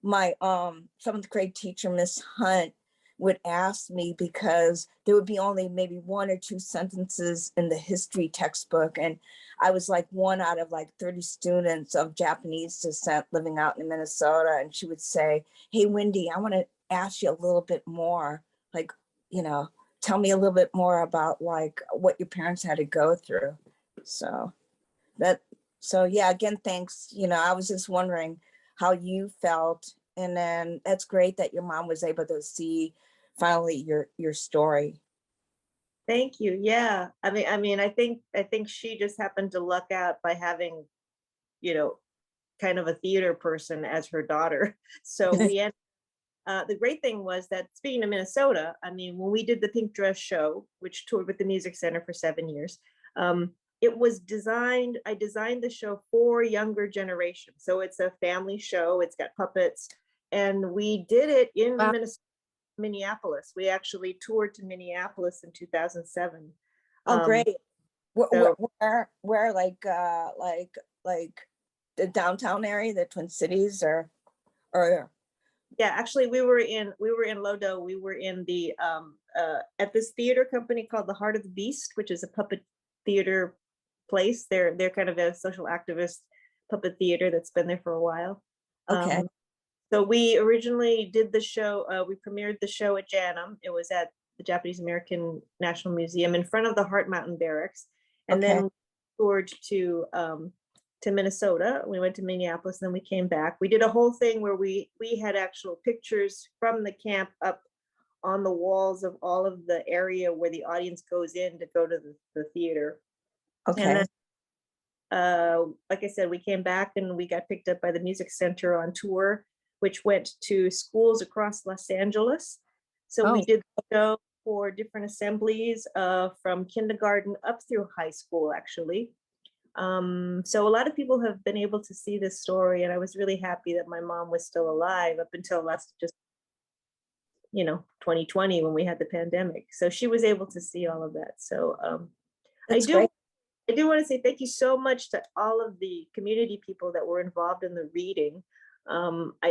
my 7th grade teacher, Miss Hunt, would ask me, because there would be only maybe 1 or 2 sentences in the history textbook, and I was like 1 out of like 30 students of Japanese descent living out in Minnesota. And she would say, "Hey, Wendy, I want to ask you a little bit more, like, you know, tell me a little bit more about like what your parents had to go through." So yeah, again, thanks. You know, I was just wondering how you felt, and then that's great that your mom was able to see finally your story.
thank you. Yeah. I mean, I think she just happened to luck out by having, you know, kind of a theater person as her daughter. So we had the great thing was that, speaking of Minnesota, I mean, when we did the Pink Dress Show, which toured with the Music Center for 7 years, it was designed, I designed the show for younger generation. So it's a family show, it's got puppets, and we did it in Minneapolis. We actually toured to Minneapolis in 2007.
Oh, great.
So-
Where like the downtown area, the Twin Cities, or
Yeah, actually we were in Lodo. We were in the at this theater company called the Heart of the Beast, which is a puppet theater place. They're kind of a social activist puppet theater that's been there for a while.
Okay.
So we originally did the show, we premiered the show at JANM. It was at the Japanese American National Museum in front of the Heart Mountain Barracks. And
Okay.
then we toured to Minnesota. We went to Minneapolis, and then we came back. We did a whole thing where we had actual pictures from the camp up on the walls of all of the area where the audience goes in to go to the theater.
Okay.
And then, like I said, we came back and we got picked up by the Music Center on tour, which went to schools across Los Angeles. So we did the show for different assemblies from kindergarten up through high school, actually. So a lot of people have been able to see this story, and I was really happy that my mom was still alive up until last, just, you know, 2020, when we had the pandemic. So she was able to see all of that. So I do want to say thank you so much to all of the community people that were involved in the reading. I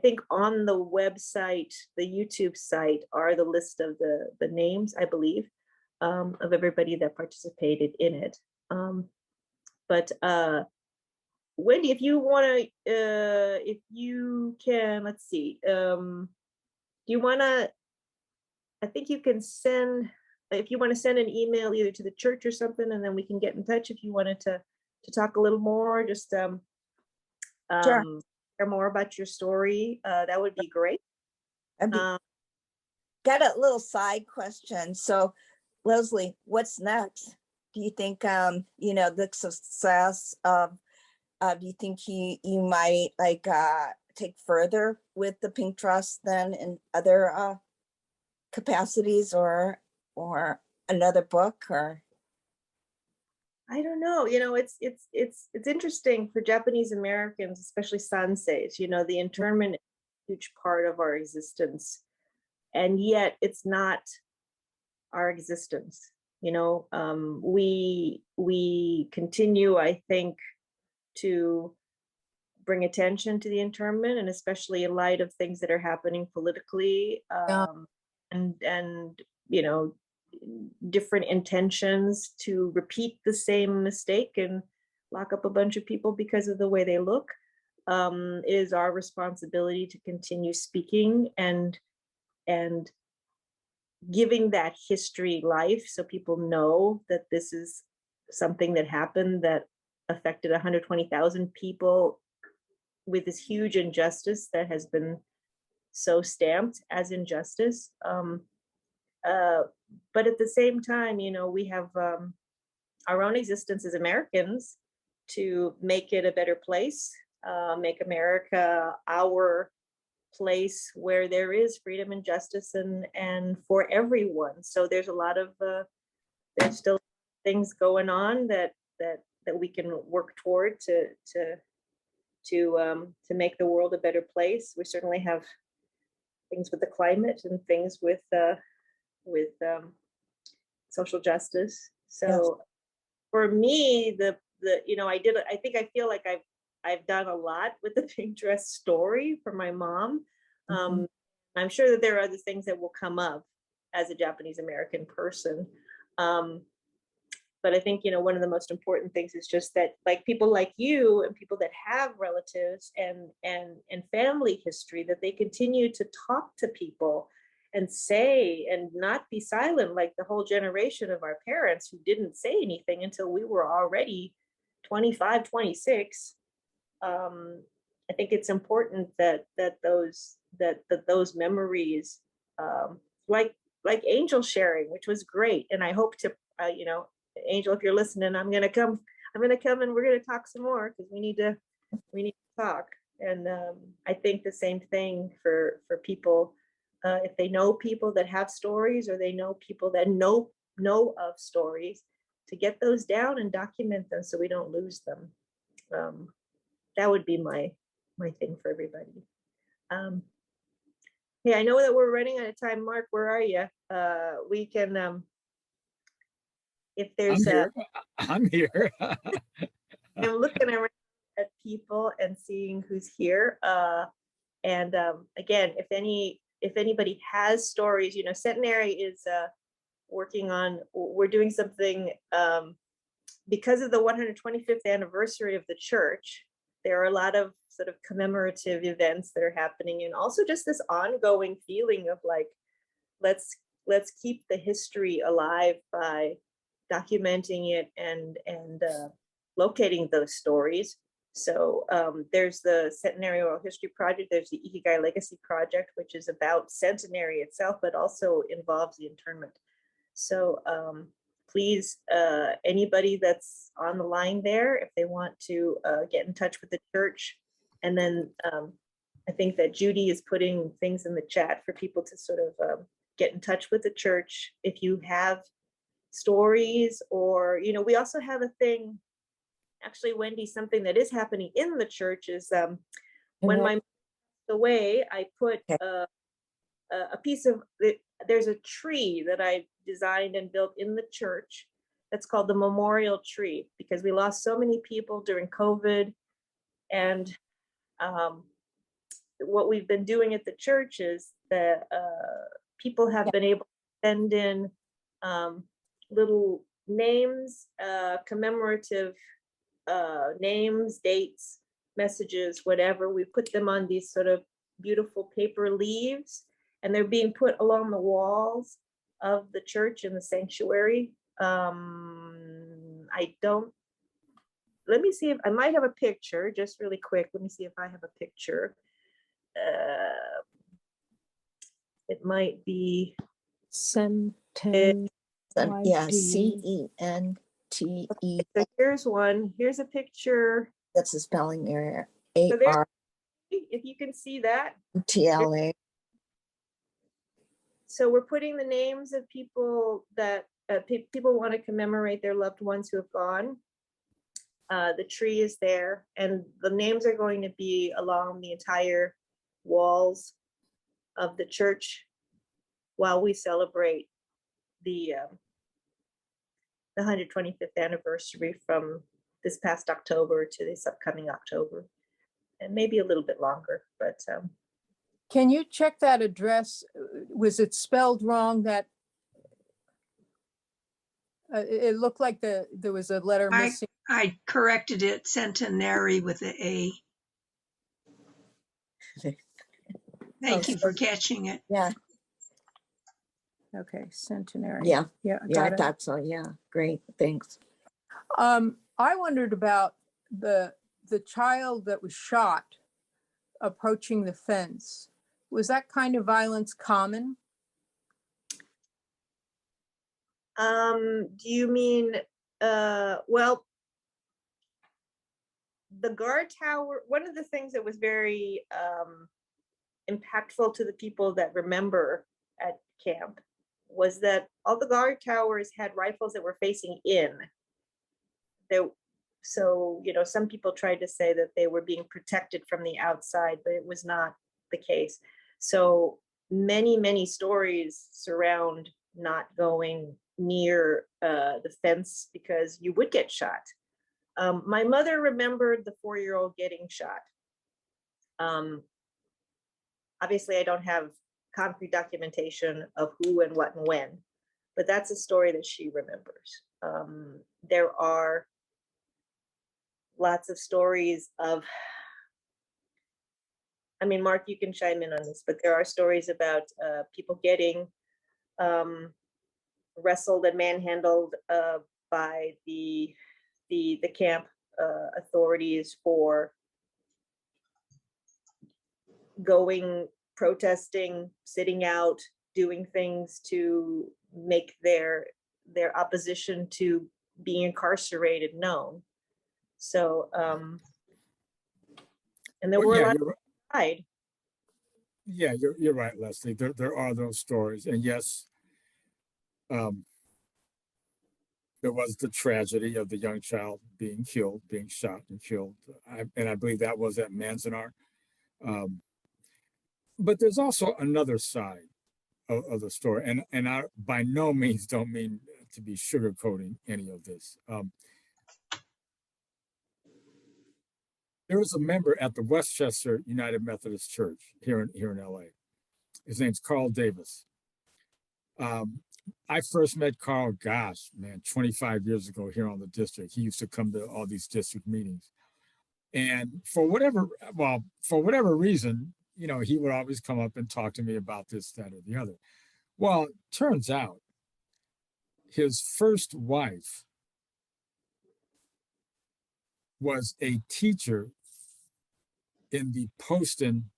think on the website, the YouTube site, are the list of the names, I believe, of everybody that participated in it. But Wendy, if you want to, if you can, let's see, do you want to, I think you can send, if you want to send an email either to the church or something, and then we can get in touch if you wanted to talk a little more, just
Sure.
hear more about your story. That would be great.
Got a little side question. So, Leslie, what's next? Do you think, you know, the success of, do you think you might like take further with the Pink Trust then in other capacities, or another book, or?
I don't know. You know, it's interesting for Japanese Americans, especially Sanseis. You know, the internment is a huge part of our existence, and yet it's not our existence. You know, we continue, I think, to bring attention to the internment, and especially in light of things that are happening politically, and you know, different intentions to repeat the same mistake and lock up a bunch of people because of the way they look. It is our responsibility to continue speaking and giving that history life, so people know that this is something that happened that affected 120,000 people with this huge injustice that has been so stamped as injustice. But at the same time, we have our own existence as Americans to make it a better place, make America our place where there is freedom and justice and for everyone. So there's a lot of there's still things going on that we can work toward to make the world a better place. We certainly have things with the climate and things with social justice. So for me, I feel like I've done a lot with the pink dress story for my mom. I'm sure that there are other things that will come up as a Japanese American person. But I think, one of the most important things is just that, like, people like you and people that have relatives and family history, that they continue to talk to people and say and not be silent, like the whole generation of our parents who didn't say anything until we were already 25, 26. I think it's important that those memories, like Angel sharing, which was great, and I hope to, Angel, if you're listening, I'm gonna come and we're gonna talk some more, because we need to talk. And I think the same thing for people, if they know people that have stories, or they know people that know of stories, to get those down and document them so we don't lose them. That would be my thing for everybody. Hey, I know that we're running out of time. Mark, where are you? We can, if there's
I'm here.
I'm looking around at people and seeing who's here. And again, if anybody has stories, Centenary is we're doing something because of the 125th anniversary of the church. There are a lot of sort of commemorative events that are happening, and also just this ongoing feeling of like, let's keep the history alive by documenting it and locating those stories. So there's the Centenary Oral History Project, there's the Ikigai Legacy Project, which is about Centenary itself, but also involves the internment. So please, anybody that's on the line there, if they want to get in touch with the church. And then I think that Judy is putting things in the chat for people to sort of get in touch with the church if you have stories, or, we also have a thing, actually, Wendy, something that is happening in the church is when my mom passed away, I put a piece of it. There's a tree that I designed and built in the church that's called the memorial tree, because we lost so many people during COVID. And what we've been doing at the church is that people have been able to send in little names, commemorative names, dates, messages, whatever. We put them on these sort of beautiful paper leaves, and they're being put along the walls of the church in the sanctuary. Let me see if I might have a picture, just really quick. Let me see if I have a picture. It might be
Centenary. Yeah, CENTE.
So here's one. Here's a picture.
That's the spelling error.
So there, if you can see that.
TLA.
So we're putting the names of people that people want to commemorate their loved ones who have gone. The tree is there, and the names are going to be along the entire walls of the church while we celebrate the 125th anniversary from this past October to this upcoming October, and maybe a little bit longer. But
can you check that address? Was it spelled wrong? That it looked like there was a letter missing.
I corrected it, Centenary with an A. Thank you for catching it.
Yeah.
Okay, Centenary.
Yeah.
Yeah.
I thought so. Yeah. Great. Thanks.
I wondered about the child that was shot approaching the fence. Was that kind of violence common?
Do you mean, well, the guard tower, one of the things that was very impactful to the people that remember at camp was that all the guard towers had rifles that were facing in. So, you know, some people tried to say that they were being protected from the outside, but it was not the case. So many stories surround not going near the fence because you would get shot. My mother remembered the 4-year-old getting shot. Obviously, I don't have concrete documentation of who and what and when, but that's a story that she remembers. There are lots of stories of, I mean, Mark, you can chime in on this, but there are stories about people getting wrestled and manhandled by the camp authorities for going, protesting, sitting out, doing things to make their opposition to being incarcerated known. So, and there were a lot of died.
Yeah, you're right, Leslie. There are those stories, and yes, there was the tragedy of the young child being killed, being shot and killed, and I believe that was at Manzanar. But there's also another side of the story, and I by no means don't mean to be sugarcoating any of this. There was a member at the Westchester United Methodist Church here in LA. His name's Carl Davis. I first met Carl, 25 years ago here on the district. He used to come to all these district meetings. And for whatever reason, you know, he would always come up and talk to me about this, that, or the other. Well, it turns out his first wife was a teacher in the Poston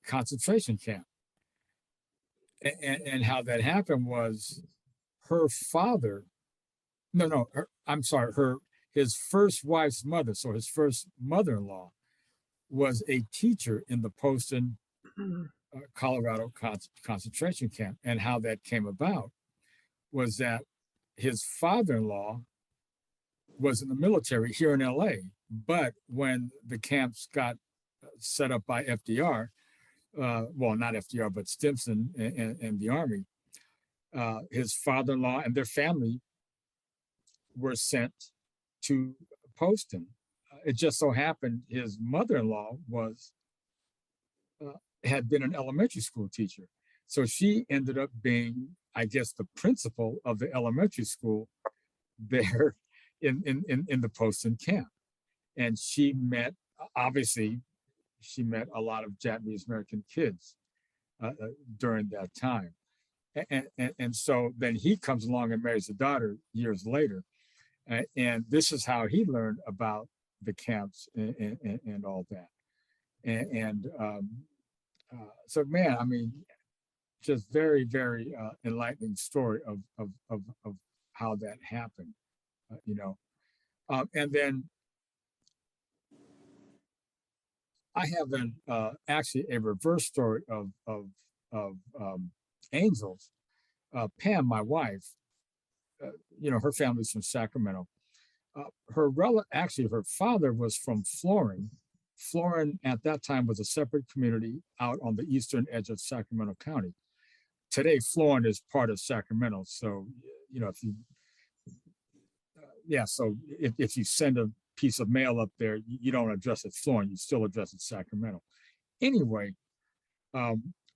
concentration camp. And how that happened was her father, his first wife's mother, so his first mother-in-law was a teacher in the Poston, Colorado concentration camp. And how that came about was that his father-in-law was in the military here in LA, but when the camps got set up by FDR, well, not FDR, but Stimson and the Army, his father-in-law and their family were sent to Poston. It just so happened his mother-in-law had been an elementary school teacher. So she ended up being, I guess, the principal of the elementary school there in the Poston camp. And she met a lot of Japanese American kids during that time. And so then he comes along and marries a daughter years later. And this is how he learned about the camps and all that. So, man, I mean, just very, very enlightening story of how that happened, you know. And then I have actually a reverse story of Angel's. Pam, my wife, you know, her family's from Sacramento. Her father was from Florin. Florin at that time was a separate community out on the eastern edge of Sacramento County. Today, Florin is part of Sacramento. So, you know, if you send a piece of mail up there, you don't address it Florin, you still address it Sacramento. Anyway,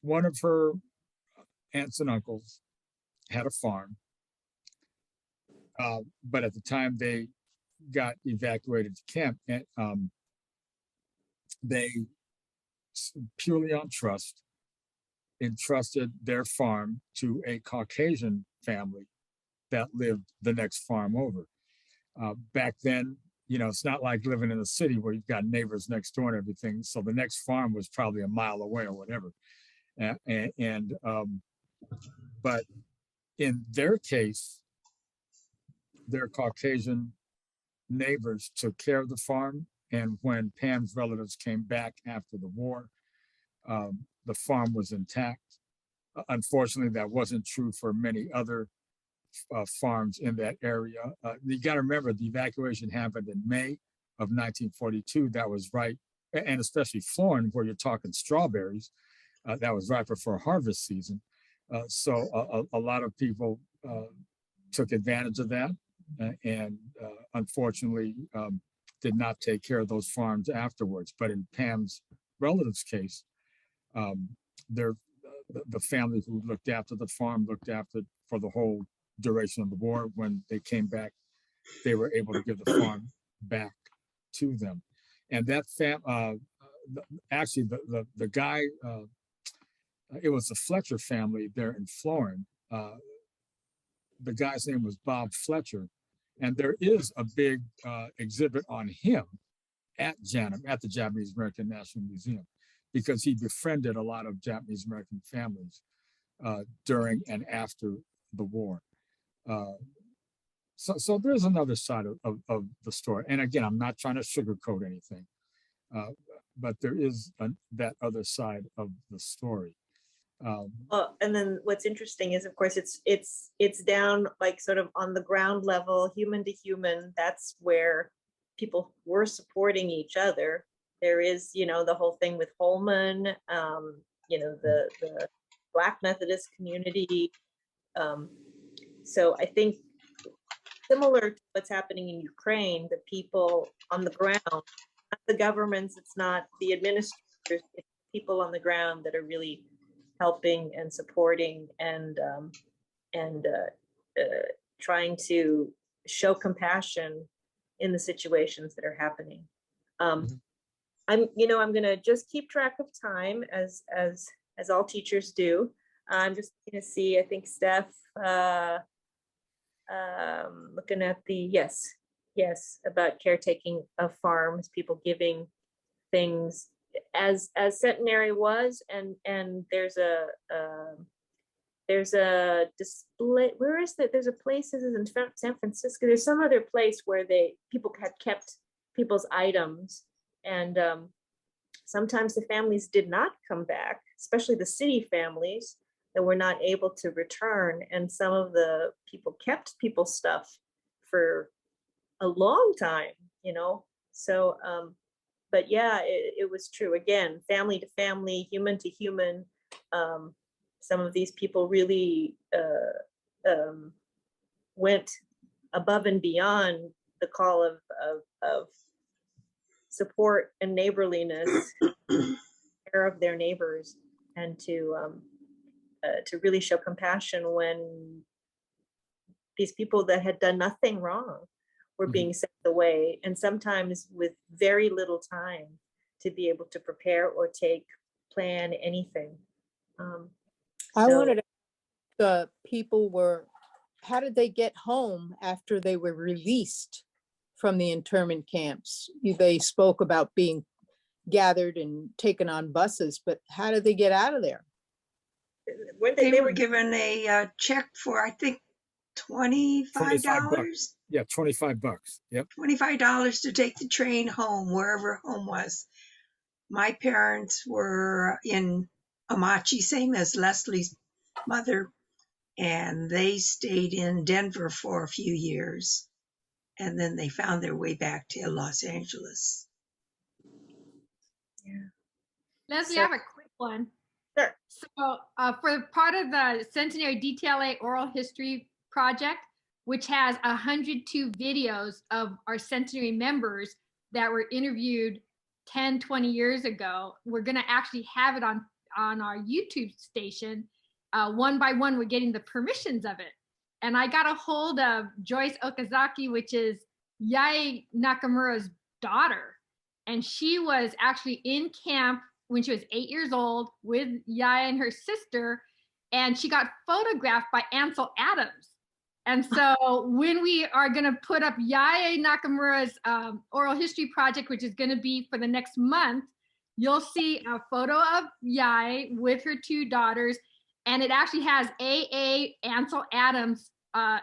one of her aunts and uncles had a farm, but at the time they got evacuated to camp, and they, purely on trust, entrusted their farm to a Caucasian family that lived the next farm over. Back then, it's not like living in a city where you've got neighbors next door and everything. So the next farm was probably a mile away or whatever. But in their case, their Caucasian neighbors took care of the farm. And when Pam's relatives came back after the war, the farm was intact. Unfortunately, that wasn't true for many other farms in that area. You got to remember, the evacuation happened in May of 1942. That was right, and especially Florin, where you're talking strawberries, that was right before harvest season. So a lot of people took advantage of that, and unfortunately did not take care of those farms afterwards. But in Pam's relatives' case, the family who looked after the farm looked after it for the whole duration of the war. When they came back, they were able to give the farm back to them. And that actually the guy, it was the Fletcher family there in Florin. The guy's name was Bob Fletcher, and there is a big exhibit on him at JANM, at the Japanese American National Museum, because he befriended a lot of Japanese American families during and after the war. So there's another side of the story. And again, I'm not trying to sugarcoat anything, but there is that other side of the story.
Well, and then what's interesting is, of course, it's down like sort of on the ground level, human to human. That's where people were supporting each other. There is, the whole thing with Holman, the Black Methodist community. So I think similar to what's happening in Ukraine, the people on the ground, not the governments, it's not the administrators, it's people on the ground that are really helping and supporting and trying to show compassion in the situations that are happening. I'm going to just keep track of time as all teachers do. I'm just going to see, I think Steph, looking at the, yes, about caretaking of farms, people giving things as Centenary was, and there's a display. Where is that? There's a place, this is in San Francisco. There's some other place where people had kept people's items, and sometimes the families did not come back, especially the city families that were not able to return, and some of the people kept people's stuff for a long time, so but yeah, it was true. Again, family to family, human to human. Some of these people really went above and beyond the call of support and neighborliness, care of their neighbors, and to really show compassion when these people that had done nothing wrong were being sent away, and sometimes with very little time to be able to prepare or plan anything.
I wanted to ask, the people how did they get home after they were released from the internment camps? They spoke about being gathered and taken on buses, but how did they get out of there?
They were given a check for, I think, $25.
Yeah, $25. Yep.
$25 to take the train home, wherever home was. My parents were in Amachi, same as Leslie's mother, and they stayed in Denver for a few years, and then they found their way back to Los Angeles.
Yeah.
Leslie, I have a quick one.
Sure.
So for part of the Centenary DTLA Oral History Project, which has 102 videos of our Centenary members that were interviewed 10, 20 years ago, we're going to actually have it on our YouTube station. One by one, we're getting the permissions of it. And I got a hold of Joyce Okazaki, which is Yae Nakamura's daughter. And she was actually in camp when she was 8 years old with Yaya and her sister, and she got photographed by Ansel Adams. And so when we are going to put up Yaya Nakamura's oral history project, which is going to be for the next month, you'll see a photo of Yaya with her 2 daughters, and it actually has A.A. Ansel Adams'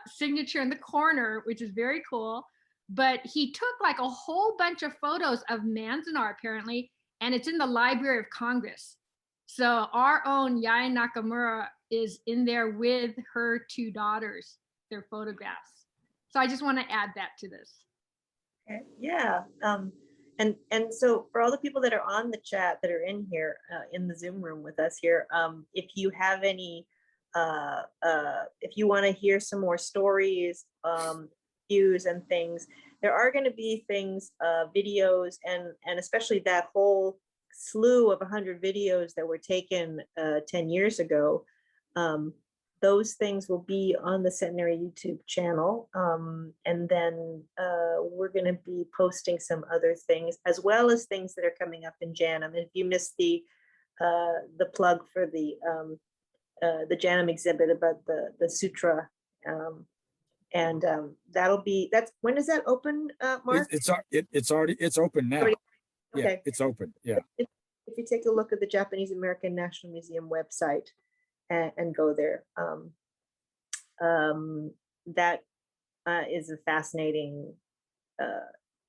signature in the corner, which is very cool. But he took like a whole bunch of photos of Manzanar, apparently, and it's in the Library of Congress. So our own Yaya Nakamura is in there with her 2 daughters, their photographs. So I just want to add that to this.
Okay. Yeah. And so for all the people that are on the chat that are in here, in the Zoom room with us here, if you have any, if you want to hear some more stories, views and things, there are going to be things, videos, and especially that whole slew of 100 videos that were taken 10 years ago. Those things will be on the Centenary YouTube channel. And then we're going to be posting some other things, as well as things that are coming up in JANM. And if you missed the plug for the JANM exhibit about the sutra, that's, when does that open, Mark?
It's open now.
Okay.
Yeah, it's open. Yeah.
If you take a look at the Japanese American National Museum website and go there, that is a fascinating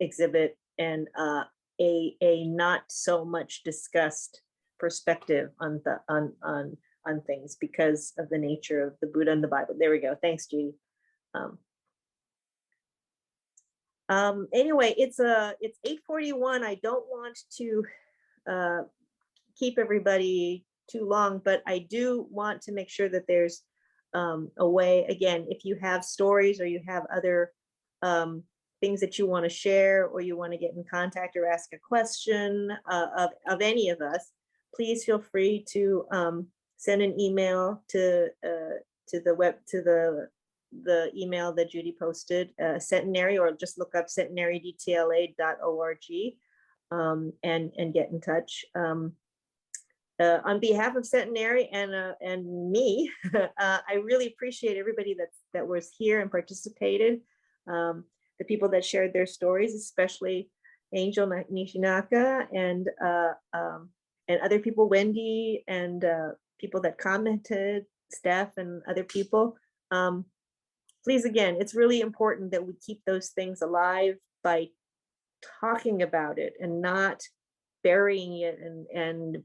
exhibit, and a not so much discussed perspective on things because of the nature of the Buddha and the Bible. There we go. Thanks, Judy. Anyway, it's 8:41. I don't want to keep everybody too long, but I do want to make sure that there's a way, again, if you have stories or you have other things that you want to share, or you want to get in contact or ask a question of any of us, please feel free to send an email to the email that Judy posted, Centenary, or just look up centenarydtla.org, and get in touch. On behalf of Centenary and me, I really appreciate everybody that was here and participated. The people that shared their stories, especially Angel Nishinaka and other people, Wendy, and people that commented, Steph and other people. Please, again, it's really important that we keep those things alive by talking about it and not burying it and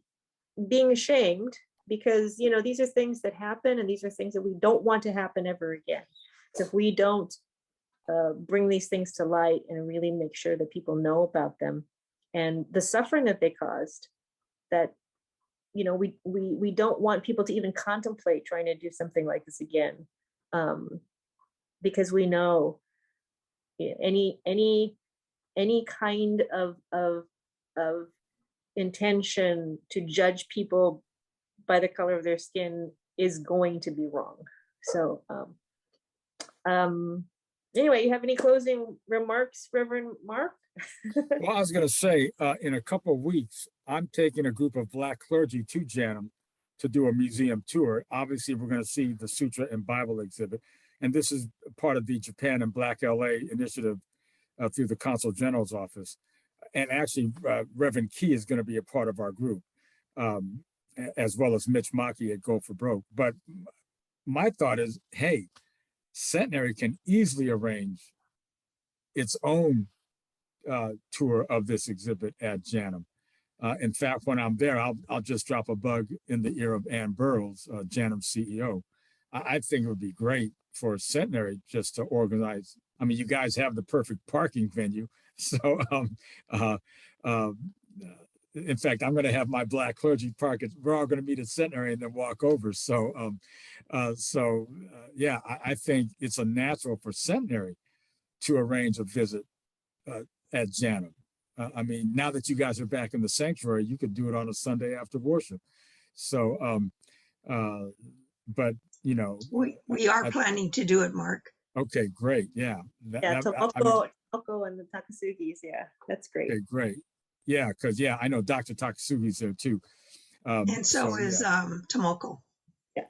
being ashamed, because, you know, these are things that happen, and these are things that we don't want to happen ever again. So if we don't bring these things to light and really make sure that people know about them and the suffering that they caused, that, you know, we don't want people to even contemplate trying to do something like this again. Because we know any kind of intention to judge people by the color of their skin is going to be wrong. So anyway, you have any closing remarks, Reverend Mark?
Well, I was going to say, in a couple of weeks, I'm taking a group of Black clergy to JANM to do a museum tour. Obviously, we're going to see the Sutra and Bible exhibit. And this is part of the Japan and Black LA initiative through the Consul General's office. And actually, Reverend Key is going to be a part of our group, as well as Mitch Maki at Go for Broke. But my thought is, hey, Centenary can easily arrange its own tour of this exhibit at JANM. In fact, when I'm there, I'll just drop a bug in the ear of Ann Burroughs, JANM CEO. I think it would be great for Centenary just to organize. I mean, you guys have the perfect parking venue. So, in fact, I'm going to have my Black clergy park. We're all going to meet at Centenary and then walk over. So, yeah, I think it's a natural for Centenary to arrange a visit at JANM. I mean, now that you guys are back in the sanctuary, you could do it on a Sunday after worship. So, but you know,
we are planning to do it, Mark.
Okay, great. Yeah.
Tomoko and the Takasugis. Yeah, that's great.
Okay, great. Yeah, because I know Dr. Takasugi's there too.
And so is Tomoko.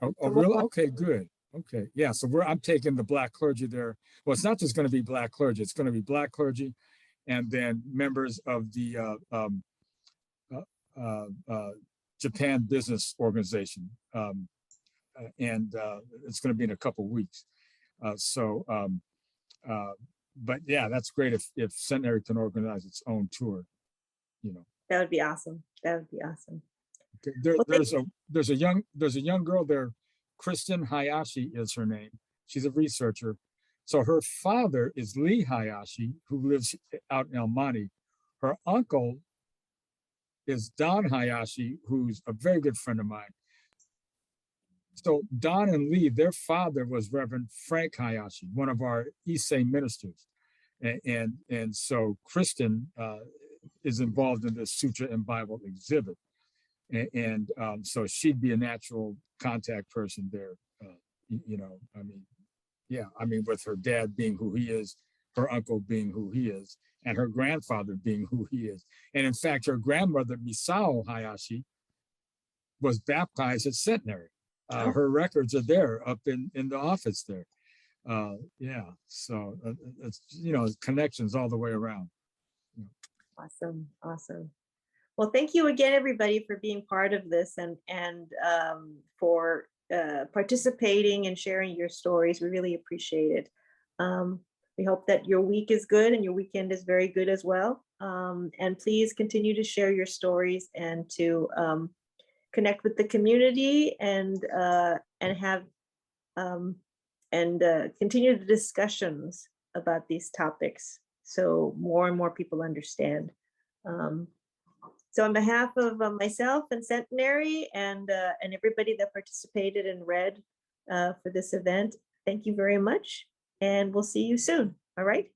Oh, really? Okay, good. Okay, yeah. So I'm taking the black clergy there. Well, it's not just going to be black clergy. It's going to be black clergy, and then members of the Japan Business Organization, and it's going to be in a couple weeks. But yeah, that's great if Centenary can organize its own tour.
That would be awesome. That would be awesome.
Okay.
Well,
There's a young girl there. Kristin Hayashi is her name. She's a researcher. So her father is Lee Hayashi, who lives out in El Monte. Her uncle is Don Hayashi, who's a very good friend of mine. So Don and Lee, their father was Reverend Frank Hayashi, one of our Issei ministers. And so Kristin is involved in this Sutra and Bible exhibit. And so she'd be a natural contact person there. With her dad being who he is, her uncle being who he is, and her grandfather being who he is. And in fact, her grandmother, Misao Hayashi, was baptized at Centenary. Her records are there up in the office there. So it's connections all the way around.
Awesome. Well, thank you again, everybody, for being part of this and for participating and sharing your stories. We really appreciate it. We hope that your week is good and your weekend is very good as well. And please continue to share your stories and to connect with the community and have continue the discussions about these topics so more and more people understand. So on behalf of myself and Centenary and everybody that participated and read for this event, thank you very much, and we'll see you soon. All right.